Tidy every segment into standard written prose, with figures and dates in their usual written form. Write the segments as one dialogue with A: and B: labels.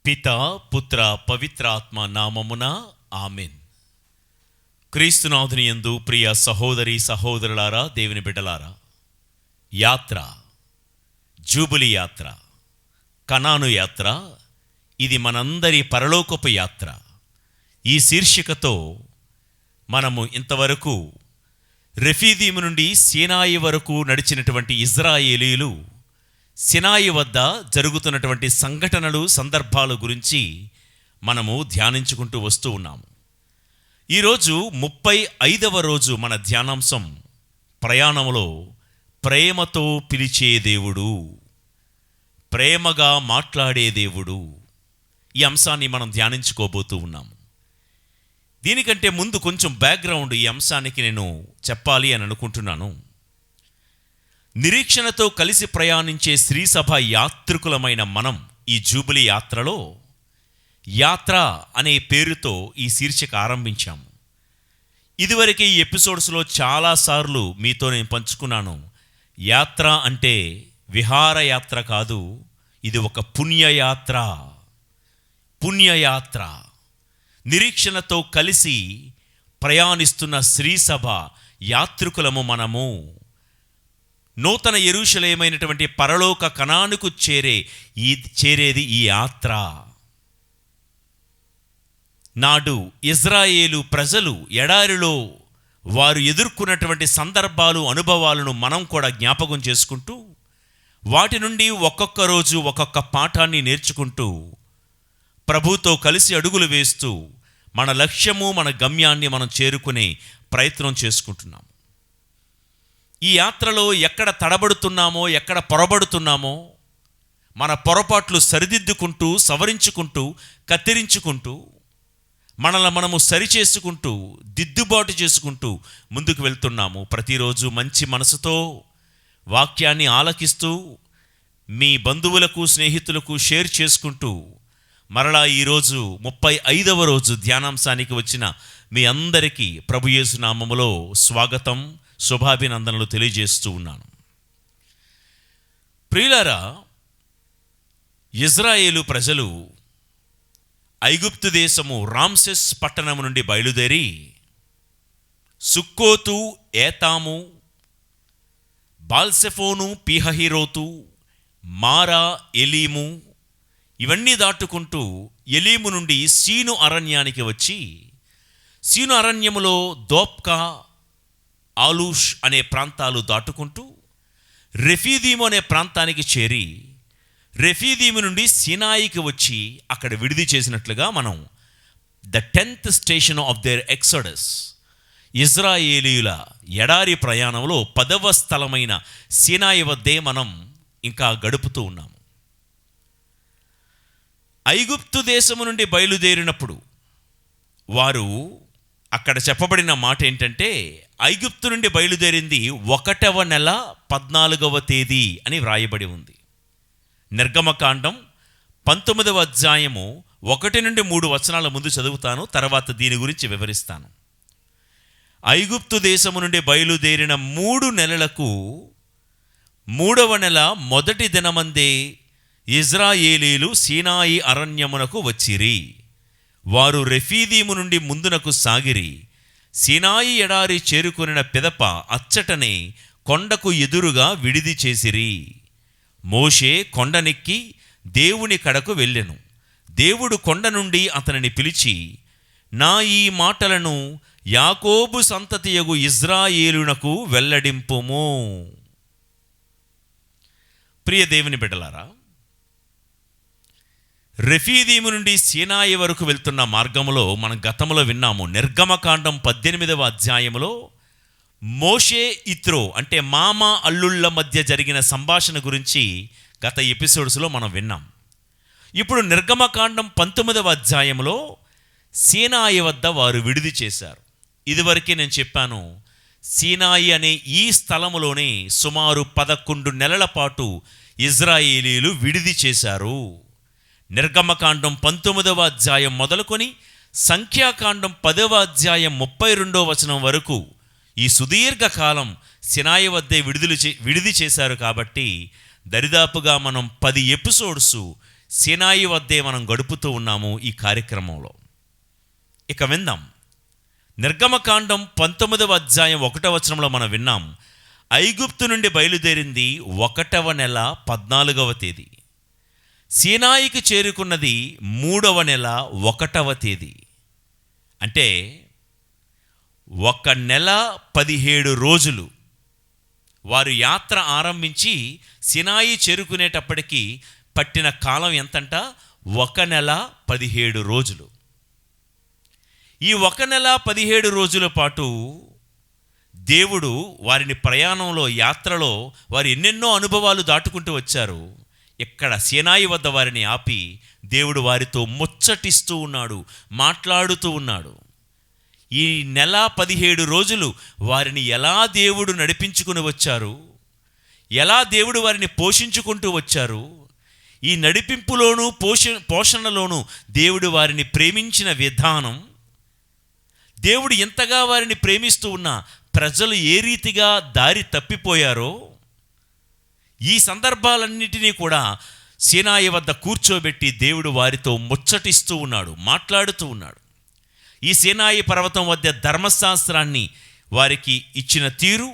A: పిత పుత్ర పవిత్రాత్మ నామమున ఆమెన్. క్రీస్తునాథుని యందు ప్రియ సహోదరి సహోదరులారా, దేవుని బిడ్డలారా, యాత్ర, జూబిలీ యాత్ర, కనాను యాత్ర, ఇది మనందరి పరలోకపు యాత్ర. ఈ శీర్షికతో మనము ఇంతవరకు రెఫీదీము నుండి సీనాయి వరకు నడిచినటువంటి ఇజ్రాయేలీలు సినాయి వద్ద జరుగుతున్నటువంటి సంఘటనలు, సందర్భాల గురించి మనము ధ్యానించుకుంటూ వస్తూ ఉన్నాము. ఈరోజు 35వ రోజు మన ధ్యానాంశం ప్రయాణంలో ప్రేమతో పిలిచే దేవుడు, ప్రేమగా మాట్లాడే దేవుడు. ఈ అంశాన్ని మనం ధ్యానించుకోబోతూ ఉన్నాము. దీనికంటే ముందు కొంచెం బ్యాక్గ్రౌండ్ ఈ అంశానికి నేను చెప్పాలి అని అనుకుంటున్నాను. నిరీక్షణతో కలిసి ప్రయాణించే శ్రీసభ యాత్రికులమైన మనం ఈ జూబిలీ యాత్రలో యాత్ర అనే పేరుతో ఈ శీర్షిక ఆరంభించాము. ఇదివరకు ఈ ఎపిసోడ్స్లో చాలాసార్లు మీతో నేను పంచుకున్నాను. యాత్ర అంటే విహారయాత్ర కాదు, ఇది ఒక పుణ్యయాత్ర. పుణ్యయాత్ర, నిరీక్షణతో కలిసి ప్రయాణిస్తున్న శ్రీసభ యాత్రికులము మనము. నూతన యెరూషలేమైనటువంటి పరలోక కనానుకు చేరేది ఈ యాత్ర. నాడు ఇజ్రాయేలు ప్రజలు ఎడారిలో వారు ఎదుర్కొన్నటువంటి సందర్భాలు, అనుభవాలను మనం కూడా జ్ఞాపకం చేసుకుంటూ, వాటి నుండి ఒక్కొక్క రోజు ఒక్కొక్క పాఠాన్ని నేర్చుకుంటూ, ప్రభుతో కలిసి అడుగులు వేస్తూ మన లక్ష్యము, మన గమ్యాన్ని మనం చేరుకునే ప్రయత్నం చేసుకుంటున్నాం. ఈ యాత్రలో ఎక్కడ తడబడుతున్నామో, ఎక్కడ పొరబడుతున్నామో, మన పొరపాట్లు సరిదిద్దుకుంటూ, సవరించుకుంటూ, కత్తిరించుకుంటూ, మనల్ని మనము సరిచేసుకుంటూ, దిద్దుబాటు చేసుకుంటూ ముందుకు వెళ్తున్నాము. ప్రతిరోజు మంచి మనసుతో వాక్యాన్ని ఆలకిస్తూ, మీ బంధువులకు, స్నేహితులకు షేర్ చేసుకుంటూ, మరలా ఈరోజు 35వ రోజు ధ్యానాంశానికి వచ్చిన మీ అందరికీ ప్రభు యేసు నామములో స్వాగతం, శుభాభినందనలు తెలియజేస్తూ ఉన్నాను. ప్రియులారా, ఇజ్రాయేలు ప్రజలు ఐగుప్తు దేశము రామ్సెస్ పట్టణం నుండి బయలుదేరి సుక్కోతు, ఏతాము, బాల్సెఫోను, పీహహీరోతు, మారా, ఎలీము ఇవన్నీ దాటుకుంటూ ఎలీము నుండి సీను అరణ్యానికి వచ్చి, సీను అరణ్యములో దోప్కా, ఆలూష్ అనే ప్రాంతాలు దాటుకుంటూ రెఫీదీము అనే ప్రాంతానికి చేరి, రెఫీదీము నుండి సీనాయికి వచ్చి అక్కడ విడిది చేసినట్లుగా మనం the 10th station of their exodus, ఇజ్రాయేలీయుల ఎడారి ప్రయాణంలో 10వ స్థలమైన సీనాయి వద్దే మనం ఇంకా గడుపుతూ ఉన్నాము. ఐగుప్తు దేశము నుండి బయలుదేరినప్పుడు వారు అక్కడ చెప్పబడిన మాట ఏంటంటే, ఐగుప్తు నుండి బయలుదేరింది 1వ నెల 14వ తేదీ అని వ్రాయబడి ఉంది. నిర్గమకాండం 19వ అధ్యాయము 1 నుండి 3 వచనాల ముందు చదువుతాను, తర్వాత దీని గురించి వివరిస్తాను. ఐగుప్తు దేశము నుండి బయలుదేరిన 3 నెలలకు 3వ నెల మొదటి దినమందే ఇజ్రాయేలీలు సీనాయి అరణ్యమునకు వచ్చిరి. వారు రెఫీదీము నుండి ముందునకు సాగిరి. సీనాయి ఎడారి చేరుకొనిన పిదప అచ్చటనే కొండకు ఎదురుగా విడిది చేసిరి. మోషే కొండనెక్కి దేవుని కడకు వెళ్ళెను. దేవుడు కొండ నుండి అతనిని పిలిచి, నా ఈ మాటలను యాకోబు సంతతియగు ఇజ్రాయేలునకు వెల్లడింపుము. ప్రియ దేవుని బిడ్డలారా, రెఫీదీము నుండి సీనాయి వరకు వెళ్తున్న మార్గంలో మనం గతంలో విన్నాము. నిర్గమకాండం 18వ అధ్యాయంలో మోషే, ఇత్రో అంటే మామ అల్లుళ్ళ మధ్య జరిగిన సంభాషణ గురించి గత ఎపిసోడ్స్లో మనం విన్నాం. ఇప్పుడు నిర్గమకాండం 19వ అధ్యాయంలో సీనాయి వద్ద వారు విడిది చేశారు. ఇదివరకే నేను చెప్పాను, సీనాయి అనే ఈ స్థలములోనే సుమారు 11 నెలల పాటు ఇజ్రాయేలీలు విడిది చేశారు. నిర్గమకాండం 19వ అధ్యాయం మొదలుకొని సంఖ్యాకాండం 10వ అధ్యాయం 32వ వచనం వరకు ఈ సుదీర్ఘకాలం సినాయి వద్దే విడిది చేశారు. కాబట్టి దరిదాపుగా మనం 10 ఎపిసోడ్స్ సీనాయి వద్దే మనం గడుపుతూ ఉన్నాము ఈ కార్యక్రమంలో. ఇక విందాం. నిర్గమకాండం 19వ అధ్యాయం 1వ వచనంలో మనం విన్నాం, ఐగుప్తు నుండి బయలుదేరింది 1వ నెల 14వ తేదీ, సీనాయికి చేరుకున్నది 3వ నెల 1వ తేదీ. అంటే 1 నెల 17 రోజులు వారు యాత్ర ఆరంభించి సీనాయి చేరుకునేటప్పటికీ పట్టిన కాలం ఎంతంట? 1 నెల 17 రోజులు. ఈ 1 నెల 17 రోజుల పాటు దేవుడు వారిని ప్రయాణంలో, యాత్రలో వారు ఎన్నెన్నో అనుభవాలు దాటుకుంటూ వచ్చారు. ఇక్కడ సీనాయి వద్ద వారిని ఆపి దేవుడు వారితో ముచ్చటిస్తూ ఉన్నాడు, మాట్లాడుతూ ఉన్నాడు. ఈ నెల 17 రోజులు వారిని ఎలా దేవుడు నడిపించుకుని వచ్చారు, ఎలా దేవుడు వారిని పోషించుకుంటూ వచ్చారు, ఈ నడిపింపులోనూ పోషణలోనూ దేవుడు వారిని ప్రేమించిన విధానం, దేవుడు ఎంతగా వారిని ప్రేమిస్తూ ఉన్నా ప్రజలు ఏ రీతిగా దారి తప్పిపోయారో, ఈ సందర్భాలన్నిటినీ కూడా సీనాయి వద్ద కూర్చోబెట్టి దేవుడు వారితో ముచ్చటిస్తూ ఉన్నాడు, మాట్లాడుతూ ఉన్నాడు. ఈ సీనాయి పర్వతం వద్ద ధర్మశాస్త్రాన్ని వారికి ఇచ్చిన తీరు,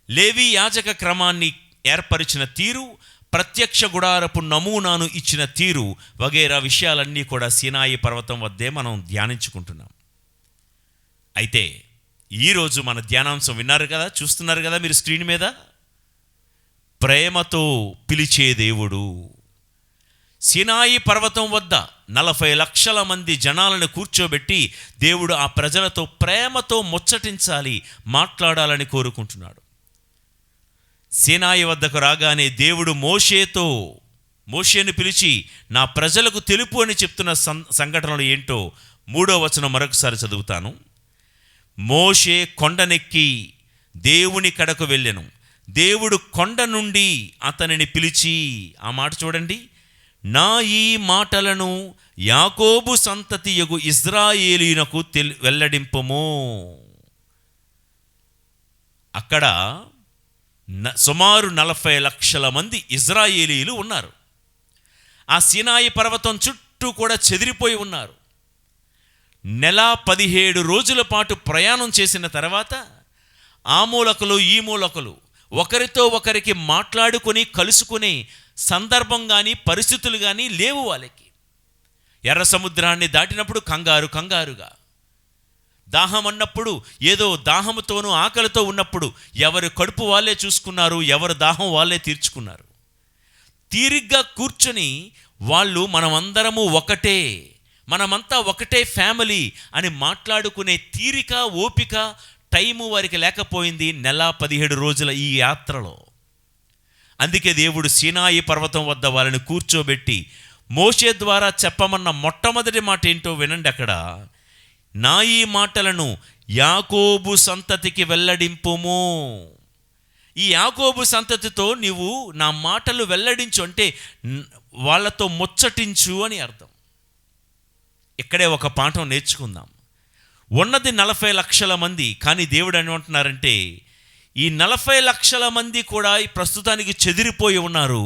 A: లేవి యాజక క్రమాన్ని ఏర్పరిచిన తీరు, ప్రత్యక్ష గుడారపు నమూనాను ఇచ్చిన తీరు వగైరా విషయాలన్నీ కూడా సీనాయి పర్వతం వద్దే మనం ధ్యానించుకుంటున్నాం. అయితే ఈరోజు మన ధ్యానాంశం విన్నారు కదా, చూస్తున్నారు కదా మీరు స్క్రీన్ మీద, ప్రేమతో పిలిచే దేవుడు. సీనాయి పర్వతం వద్ద 40 లక్షల మంది జనాలను కూర్చోబెట్టి దేవుడు ఆ ప్రజలతో ప్రేమతో ముచ్చటించాలి, మాట్లాడాలని కోరుకుంటున్నాడు. సీనాయి వద్దకు రాగానే దేవుడు మోషేను పిలిచి నా ప్రజలకు తెలుపు అని చెప్తున్న సంఘటనలు ఏంటో 3వ వచనం మరొకసారి చదువుతాను. మోషే కొండనెక్కి దేవుని కడకు వెళ్ళెను. దేవుడు కొండ నుండి అతనిని పిలిచి, ఆ మాట చూడండి, నా ఈ మాటలను యాకోబు సంతతియగు ఇజ్రాయేలీయునకు వెల్లడింపుము. అక్కడ సుమారు 40 లక్షల మంది ఇజ్రాయేలీయులు ఉన్నారు. ఆ సీనాయి పర్వతం చుట్టూ కూడా చెదిరిపోయి ఉన్నారు. నెల 17 రోజుల పాటు ప్రయాణం చేసిన తర్వాత ఆ మూలకులు ఈ మూలకులు ఒకరితో ఒకరికి మాట్లాడుకొని కలుసుకునే సందర్భం కానీ పరిస్థితులు కానీ లేవు వాళ్ళకి. ఎర్ర సముద్రాన్ని దాటినప్పుడు కంగారుగా, దాహం అన్నప్పుడు ఏదో దాహముతోనూ ఆకలితో ఉన్నప్పుడు ఎవరు కడుపు వాళ్ళే చూసుకున్నారు, ఎవరు దాహం వాళ్ళే తీర్చుకున్నారు. తీరిగ్గా కూర్చొని వాళ్ళు మనమందరము ఒకటే, మనమంతా ఒకటే ఫ్యామిలీ అని మాట్లాడుకునే తీరిక, ఓపిక, టైము వారికి లేకపోయింది నెల 17 రోజుల ఈ యాత్రలో. అందుకే దేవుడు సీనాయి పర్వతం వద్ద వాళ్ళని కూర్చోబెట్టి మోషే ద్వారా చెప్పమన్న మొట్టమొదటి మాట ఏంటో వినండి. అక్కడ నా ఈ మాటలను యాకోబు సంతతికి వెల్లడింపుము. ఈ యాకోబు సంతతితో నీవు నా మాటలు వెల్లడించు అంటే వాళ్ళతో ముచ్చటించు అని అర్థం. ఇక్కడే ఒక పాఠం నేర్చుకుందాం. ఉన్నది 40 లక్షల మంది, కానీ దేవుడు ఏమంటున్నారంటే ఈ 40 లక్షల మంది కూడా ఈ ప్రస్తుతానికి చెదిరిపోయి ఉన్నారు.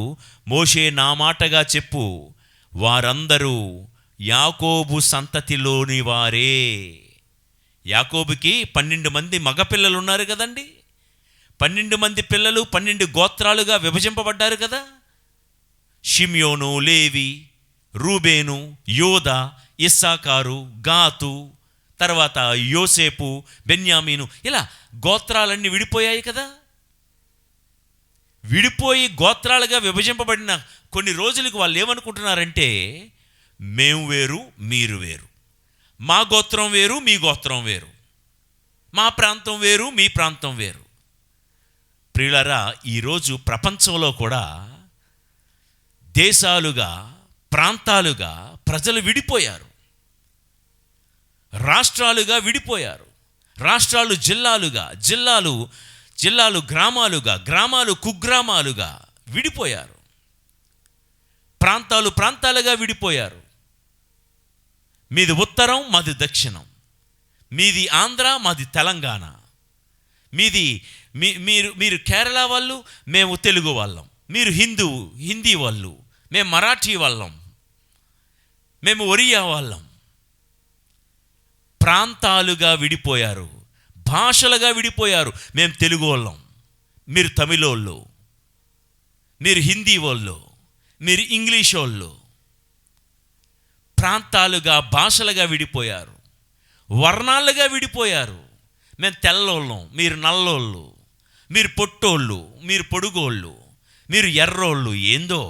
A: మోషే నా మాటగా చెప్పు, వారందరూ యాకోబు సంతతిలోని వారే. యాకోబుకి 12 మంది మగపిల్లలు ఉన్నారు కదండి. 12 మంది పిల్లలు 12 గోత్రాలుగా విభజింపబడ్డారు కదా. షిమ్యోను, లేవి, రూబేను, యోదా, ఇస్సాకారు, గాతు, తర్వాత యోసేపు, బెన్యామీను, ఇలా గోత్రాలన్నీ విడిపోయాయి కదా. విడిపోయి గోత్రాలుగా విభజింపబడిన కొన్ని రోజులకు వాళ్ళు ఏమనుకుంటున్నారంటే మేము వేరు, మీరు వేరు, మా గోత్రం వేరు, మీ గోత్రం వేరు, మా ప్రాంతం వేరు, మీ ప్రాంతం వేరు. ప్రియులారా, ఈరోజు ప్రపంచంలో కూడా దేశాలుగా, ప్రాంతాలుగా ప్రజలు విడిపోయారు. రాష్ట్రాలుగా విడిపోయారు. రాష్ట్రాలు జిల్లాలుగా, జిల్లాలు గ్రామాలుగా, గ్రామాలు కుగ్రామాలుగా విడిపోయారు. ప్రాంతాలుగా విడిపోయారు. మీది ఉత్తరం, మాది దక్షిణం, మీది ఆంధ్ర, మాది తెలంగాణ, మీరు కేరళ వాళ్ళు, మేము తెలుగు వాళ్ళం, మీరు హిందీ వాళ్ళు, మేము మరాఠీ వాళ్ళం, మేము ఒరియా వాళ్ళం. ప్రాంతాలుగా విడిపోయారు, భాషలుగా విడిపోయారు. మేము తెలుగు వాళ్ళం, మీరు తమిళోళ్ళు, మీరు హిందీ వాళ్ళు, మీరు ఇంగ్లీష్ వాళ్ళు. ప్రాంతాలుగా భాషలుగా విడిపోయారు, వర్ణాలుగా విడిపోయారు. మేము తెల్లోళ్ళం, మీరు నల్లోళ్ళు, మీరు పొట్టోళ్ళు, మీరు పొడుగోళ్ళు, మీరు ఎర్రోళ్ళు. ఏందో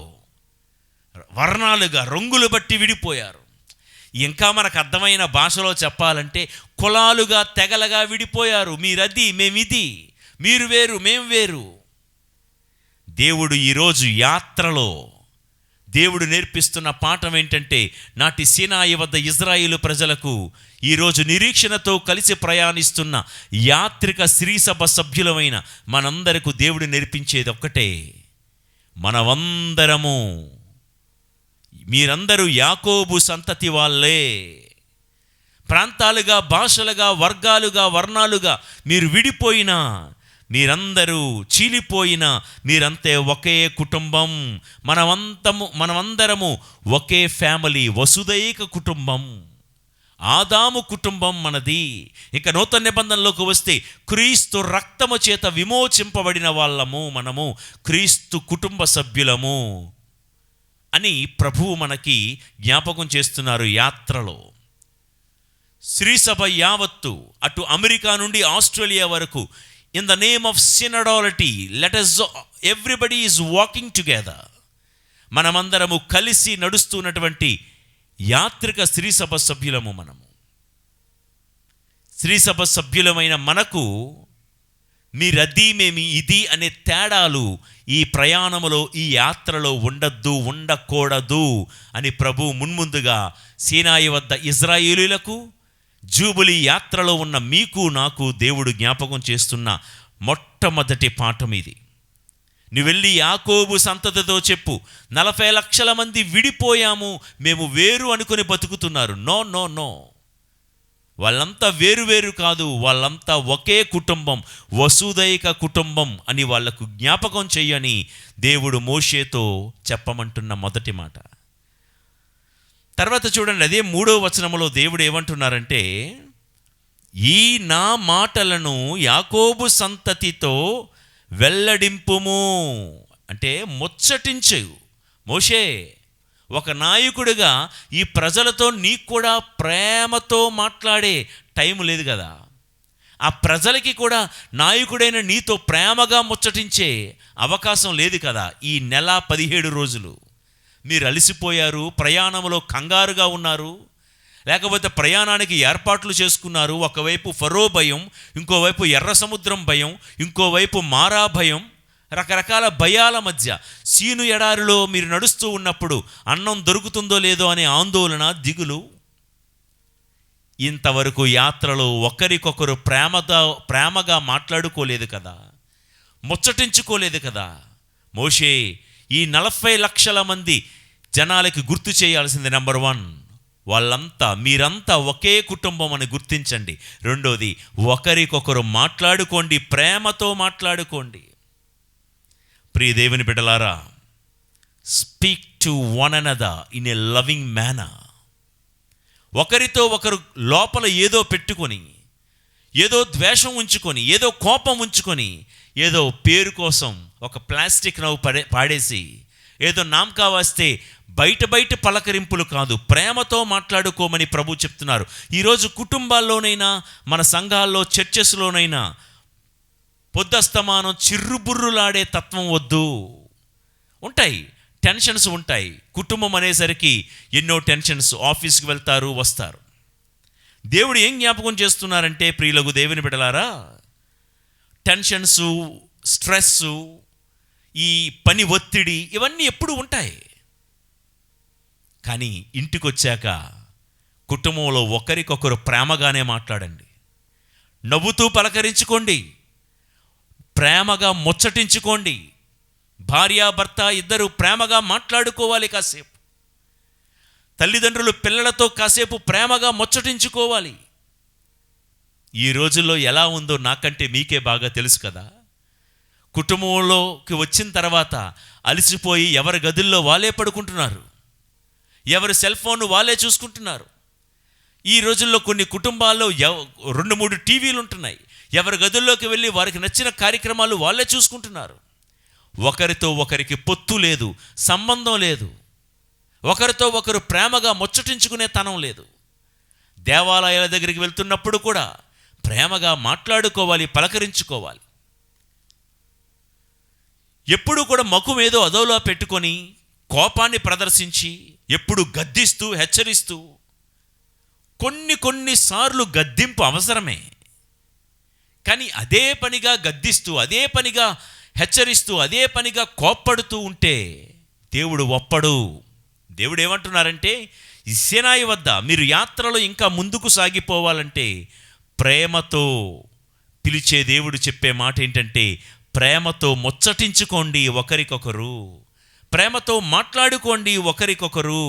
A: వర్ణాలుగా రంగులు బట్టి విడిపోయారు. ఇంకా మనకు అర్థమైన భాషలో చెప్పాలంటే కులాలుగా తెగలుగా విడిపోయారు. మీరది, మేమిది, మీరు వేరు, మేము వేరు. దేవుడు ఈరోజు యాత్రలో దేవుడు నేర్పిస్తున్న పాఠం ఏంటంటే, నాటి సీనాయి వద్ద ఇజ్రాయేలు ప్రజలకు ఈరోజు నిరీక్షణతో కలిసి ప్రయాణిస్తున్న యాత్రిక శ్రీసభ సభ్యులమైన మనందరకు దేవుడు నేర్పించేది ఒక్కటే: మనమందరము, మీరందరూ యాకోబు సంతతి వాళ్ళే. ప్రాంతాలుగా, భాషలుగా, వర్గాలుగా, వర్ణాలుగా మీరు విడిపోయినా, మీరందరూ చీలిపోయినా, మీరంతే ఒకే కుటుంబం. మనమందరము ఒకే ఫ్యామిలీ, వసుదైక కుటుంబం. ఆదాము కుటుంబం మనది. ఇక నూతన నిబంధనలోకి వస్తే క్రీస్తు రక్తము చేత విమోచింపబడిన వాళ్ళము మనము, క్రీస్తు కుటుంబ సభ్యులము అని ప్రభువు మనకి జ్ఞాపకం చేస్తున్నారు యాత్రలో. శ్రీసభ యావత్తు, అటు అమెరికా నుండి ఆస్ట్రేలియా వరకు, in the name of synodality, let us everybody is walking together. మనమందరము కలిసి నడుస్తున్నటువంటి యాత్రిక శ్రీసభ సభ్యులము మనము. శ్రీసభ సభ్యులమైన మనకు మీరది, మేము ఇది అనే తేడాలు ఈ ప్రయాణములో, ఈ యాత్రలో ఉండద్దు, ఉండకూడదు అని ప్రభు మున్ముందుగా సీనాయి వద్ద ఇజ్రాయేలీయులకు, జూబిలీ యాత్రలో ఉన్న మీకు నాకు దేవుడు జ్ఞాపకం చేస్తున్న మొట్టమొదటి పాఠం ఇది. నువ్వు వెళ్ళి యాకోబు సంతతితో చెప్పు, 40 లక్షల మంది విడిపోయాము, మేము వేరు అనుకుని బతుకుతున్నారు. నో నో నో, వాళ్ళంతా వేరు వేరు కాదు, వాళ్ళంతా ఒకే కుటుంబం, వసుదైక కుటుంబం అని వాళ్లకు జ్ఞాపకం చెయ్యని దేవుడు మోషేతో చెప్పమంటున్న మొదటి మాట. తర్వాత చూడండి, అదే 3వ వచనములో దేవుడు ఏమంటున్నారంటే, ఈ నా మాటలను యాకోబు సంతతితో వెల్లడింపుము. అంటే ముచ్చటించు మోషే, ఒక నాయకుడిగా ఈ ప్రజలతో నీకు కూడా ప్రేమతో మాట్లాడే టైం లేదు కదా. ఆ ప్రజలకి కూడా నాయకుడైన నీతో ప్రేమగా ముచ్చటించే అవకాశం లేదు కదా. ఈ నెల 17 రోజులు మీరు అలసిపోయారు, ప్రయాణంలో కంగారుగా ఉన్నారు, లేకపోతే ప్రయాణానికి ఏర్పాట్లు చేసుకున్నారు. ఒకవైపు ఫరో భయం, ఇంకోవైపు ఎర్ర సముద్రం భయం, ఇంకోవైపు మారా భయం, రకరకాల భయాల మధ్య సీను ఎడారిలో మీరు నడుస్తూ ఉన్నప్పుడు అన్నం దొరుకుతుందో లేదో అనే ఆందోళన, దిగులు. ఇంతవరకు యాత్రలో ఒకరికొకరు ప్రేమగా మాట్లాడుకోలేదు కదా, ముచ్చటించుకోలేదు కదా. మోషే ఈ 40 లక్షల మంది జనాలకి గుర్తు చేయాల్సింది, నెంబర్ 1, వాళ్ళంతా, మీరంతా ఒకే కుటుంబం అని గుర్తించండి. రెండోది, ఒకరికొకరు మాట్లాడుకోండి, ప్రేమతో మాట్లాడుకోండి. ప్రియ దేవుని బిడ్డలారా, speak to one another in a loving manner. ఒకరితో ఒకరు లోపల ఏదో పెట్టుకొని, ఏదో ద్వేషం ఉంచుకొని, ఏదో కోపం ఉంచుకొని, ఏదో పేరు కోసం ఒక ప్లాస్టిక్ నవ్వు పాడేసి, ఏదో నామకా వస్తే బయట పలకరింపులు కాదు, ప్రేమతో మాట్లాడుకోమని ప్రభు చెప్తున్నారు. ఈరోజు కుటుంబాల్లోనైనా, మన సంఘాల్లో, చర్చెస్లోనైనా పొద్దస్తమానం చిర్రుబుర్రులాడే తత్వం వద్దు. ఉంటాయి, టెన్షన్స్ ఉంటాయి. కుటుంబం అనేసరికి ఎన్నో టెన్షన్స్. ఆఫీస్కి వెళ్తారు, వస్తారు. దేవుడు ఏం జ్ఞాపకం చేస్తున్నారంటే, ప్రియులకు దేవుని బిడ్డలారా, టెన్షన్సు, స్ట్రెస్సు, ఈ పని ఒత్తిడి ఇవన్నీ ఎప్పుడు ఉంటాయి. కానీ ఇంటికి వచ్చాక కుటుంబంలో ఒకరికొకరు ప్రేమగానే మాట్లాడండి, నవ్వుతూ పలకరించుకోండి, ప్రేమగా ముచ్చటించుకోండి. భార్యాభర్త ఇద్దరు ప్రేమగా మాట్లాడుకోవాలి. కాసేపు తల్లిదండ్రులు పిల్లలతో కాసేపు ప్రేమగా ముచ్చటించుకోవాలి. ఈ రోజుల్లో ఎలా ఉందో నాకంటే మీకే బాగా తెలుసు కదా. కుటుంబంలోకి వచ్చిన తర్వాత అలసిపోయి ఎవరి గదుల్లో వాళ్ళే పడుకుంటున్నారు, ఎవరి సెల్ ఫోన్ వాళ్ళే చూసుకుంటున్నారు. ఈ రోజుల్లో కొన్ని కుటుంబాల్లో 2-3 టీవీలు ఉంటున్నాయి. ఎవరి గదుల్లోకి వెళ్ళి వారికి నచ్చిన కార్యక్రమాలు వాళ్ళే చూసుకుంటున్నారు. ఒకరితో ఒకరికి పొత్తు లేదు, సంబంధం లేదు, ఒకరితో ఒకరు ప్రేమగా ముచ్చటించుకునే తనం లేదు. దేవాలయాల దగ్గరికి వెళ్తున్నప్పుడు కూడా ప్రేమగా మాట్లాడుకోవాలి, పలకరించుకోవాలి. ఎప్పుడు కూడా మకుం ఏదో అదోలా పెట్టుకొని కోపాన్ని ప్రదర్శించి ఎప్పుడు గద్దిస్తూ హెచ్చరిస్తూ, కొన్నిసార్లు గద్దింపు అవసరమే, కానీ అదే పనిగా గద్దిస్తూ, అదే పనిగా హెచ్చరిస్తూ, అదే పనిగా కోప్పడుతూ ఉంటే దేవుడు ఒప్పడు. దేవుడు ఏమంటున్నారంటే, ఈ సీనాయి వద్ద మీరు యాత్రలో ఇంకా ముందుకు సాగిపోవాలంటే ప్రేమతో పిలిచే దేవుడు చెప్పే మాట ఏంటంటే, ప్రేమతో ముచ్చటించుకోండి ఒకరికొకరు, ప్రేమతో మాట్లాడుకోండి ఒకరికొకరు.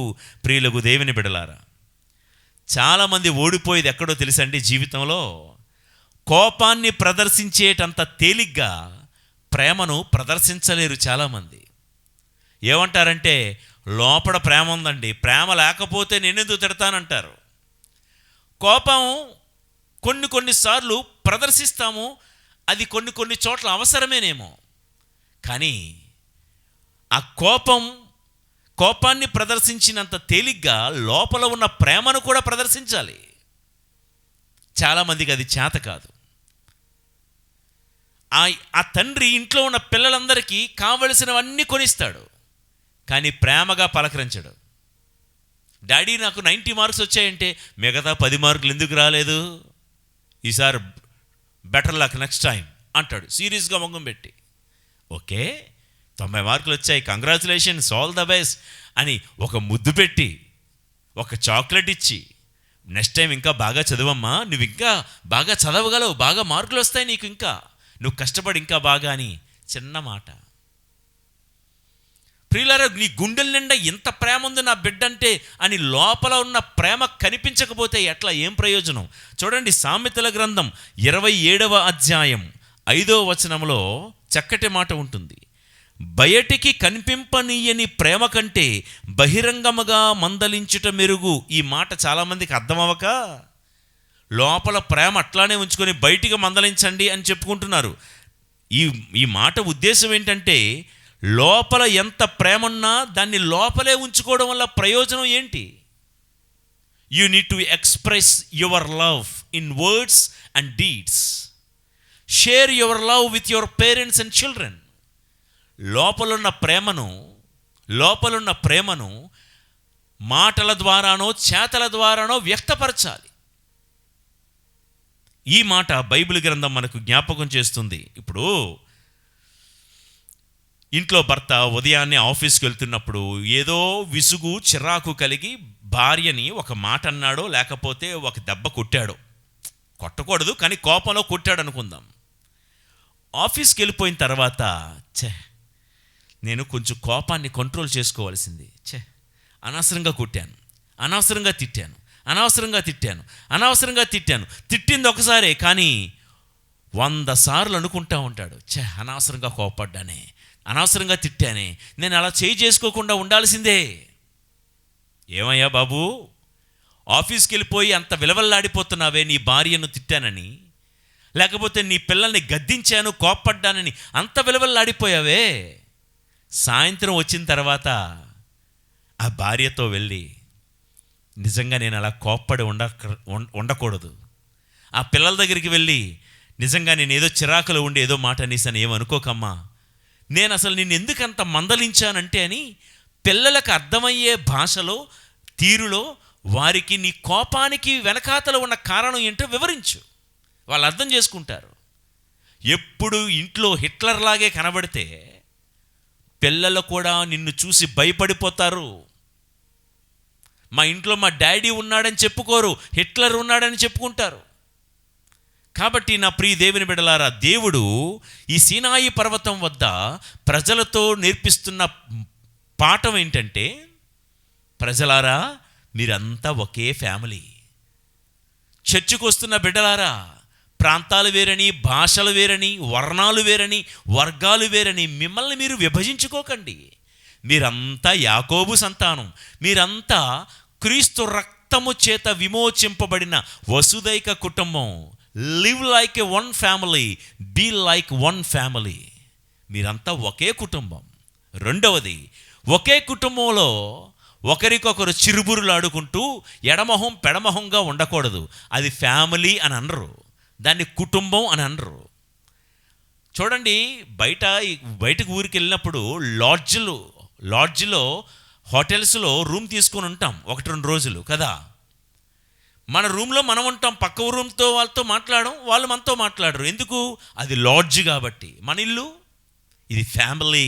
A: ప్రియులకు దేవుని బిడలారా, చాలామంది ఓడిపోయేది ఎక్కడో తెలుసండి, జీవితంలో కోపాన్ని ప్రదర్శించేటంత తేలిగ్గా ప్రేమను ప్రదర్శించలేరు చాలామంది. ఏమంటారంటే, లోపల ప్రేమ ఉందండి, ప్రేమ లేకపోతే నేనెందుకు తిడతానంటారు. కోపం కొన్నిసార్లు ప్రదర్శిస్తాము, అది కొన్ని చోట్ల అవసరమేనేమో, కానీ ఆ కోపాన్ని ప్రదర్శించినంత తేలిగ్గా లోపల ఉన్న ప్రేమను కూడా ప్రదర్శించాలి. చాలామందికి అది చేత కాదు. ఆ తండ్రి ఇంట్లో ఉన్న పిల్లలందరికీ కావలసినవన్నీ కొనిస్తాడు, కానీ ప్రేమగా పలకరించడు. డాడీ నాకు 90 మార్క్స్ వచ్చాయంటే మిగతా 10 మార్కులు ఎందుకు రాలేదు, ఈసారి బెటర్ లక్ నెక్స్ట్ టైం అంటాడు సీరియస్గా మొంగం పెట్టి. ఓకే, 90 మార్కులు వచ్చాయి, కంగ్రాచులేషన్స్, ఆల్ ద బెస్ట్ అని ఒక ముద్దు పెట్టి, ఒక చాక్లెట్ ఇచ్చి, నెక్స్ట్ టైం ఇంకా బాగా చదువమ్మా, నువ్వు ఇంకా బాగా చదవగలవు, బాగా మార్కులు వస్తాయి నీకు, ఇంకా నువ్వు కష్టపడి ఇంకా బాగా అని చిన్న మాట. ప్రియులారా, నీ గుండెల నిండా ఎంత ప్రేమ ఉంది నా బిడ్డ అంటే అని లోపల ఉన్న ప్రేమ కనిపించకపోతే ఎట్లా, ఏం ప్రయోజనం? చూడండి, సామెతల గ్రంథం 27వ అధ్యాయం 5వ వచనంలో చక్కటి మాట ఉంటుంది. బయటికి కనిపింపనీయని ప్రేమ కంటే బహిరంగముగా మందలించుట మెరుగు. ఈ మాట చాలామందికి అర్థమవక లోపల ప్రేమ అట్లానే ఉంచుకొని బయటికి మందలించండి అని చెప్పుకుంటున్నారు. ఈ మాట ఉద్దేశం ఏంటంటే, లోపల ఎంత ప్రేమ ఉన్నా దాన్ని లోపలే ఉంచుకోవడం వల్ల ప్రయోజనం ఏంటి? You need to express your love in words and deeds. Share your love with your parents and children. లోపలున్న ప్రేమను మాటల ద్వారానో చేతల ద్వారానో వ్యక్తపరచాలి. ఈ మాట బైబిల్ గ్రంథం మనకు జ్ఞాపకం చేస్తుంది. ఇప్పుడు ఇంట్లో భర్త ఉదయాన్నే ఆఫీస్కి వెళ్తున్నప్పుడు ఏదో విసుగు చిరాకు కలిగి భార్యని ఒక మాట అన్నాడో లేకపోతే ఒక దెబ్బ కొట్టాడో, కొట్టకూడదు కానీ కోపంలో కొట్టాడు అనుకుందాం. ఆఫీస్కి వెళ్ళిపోయిన తర్వాత నేను కొంచెం కోపాన్ని కంట్రోల్ చేసుకోవాల్సింది, అనవసరంగా కొట్టాను, అనవసరంగా తిట్టాను. తిట్టింది ఒకసారే, కానీ 100 సార్లు అనుకుంటా ఉంటాడు, అనవసరంగా కోపడ్డానే, అనవసరంగా తిట్టానే, నేను అలా చేసుకోకుండా ఉండాల్సిందే. ఏమయ్యా బాబు, ఆఫీస్కి వెళ్ళిపోయి అంత విలవల్లాడిపోతున్నావే నీ భార్యను తిట్టానని, లేకపోతే నీ పిల్లల్ని గద్దించాను కోప్పడ్డానని అంత విలవల్లాడిపోయావే. సాయంత్రం వచ్చిన తర్వాత ఆ భార్యతో వెళ్ళి, నిజంగా నేను అలా కోప్పడి ఉండకూడదు. ఆ పిల్లల దగ్గరికి వెళ్ళి, నిజంగా నేను ఏదో చిరాకులో ఉండి ఏదో మాట అనేసాను, ఏమనుకోకమ్మా, నేను అసలు నిన్ను ఎందుకంత మందలించానంటే అని పిల్లలకు అర్థమయ్యే భాషలో, తీరులో వారికి నీ కోపానికి వెనకాతలో ఉన్న కారణం ఏంటో వివరించు. వాళ్ళు అర్థం చేసుకుంటారు. ఎప్పుడు ఇంట్లో హిట్లర్లాగే కనబడితే పిల్లలు కూడా నిన్ను చూసి భయపడిపోతారు. మా ఇంట్లో మా డాడీ ఉన్నాడని చెప్పుకోరు, హిట్లర్ ఉన్నాడని చెప్పుకుంటారు. కాబట్టి నా ప్రియ దేవుని బిడ్డలారా, దేవుడు ఈ సీనాయి పర్వతం వద్ద ప్రజలతో నేర్పిస్తున్న పాఠం ఏంటంటే, ప్రజలారా మీరంతా ఒకే ఫ్యామిలీ. చర్చికి వస్తున్న బిడ్డలారా, ప్రాంతాలు వేరని, భాషలు వేరని, వర్ణాలు వేరని, వర్గాలు వేరని మిమ్మల్ని మీరు విభజించుకోకండి. మీరంతా యాకోబు సంతానం, మీరంతా క్రీస్తు రక్తము చేత విమోచింపబడిన వసుదైక కుటుంబం. Live like a one family, be like one family. మీరంతా ఒకే కుటుంబం. రెండవది, ఒకే కుటుంబంలో ఒకరికొకరు చిరుబురులాడుకుంటూ ఎడమొహం పెడమొహంగా ఉండకూడదు. అది ఫ్యామిలీ అని అనరు, దాన్ని కుటుంబం అని అనరు. చూడండి, బయటకు ఊరికి వెళ్ళినప్పుడు లాడ్జ్లో హోటల్స్లో రూమ్ తీసుకొని ఉంటాం 1-2 రోజులు కదా. మన రూమ్లో మనం ఉంటాం, పక్క రూమ్తో వాళ్ళతో మాట్లాడడం, వాళ్ళు మనతో మాట్లాడరు. ఎందుకు? అది లాడ్జ్ కాబట్టి. మన ఇల్లు ఇది ఫ్యామిలీ.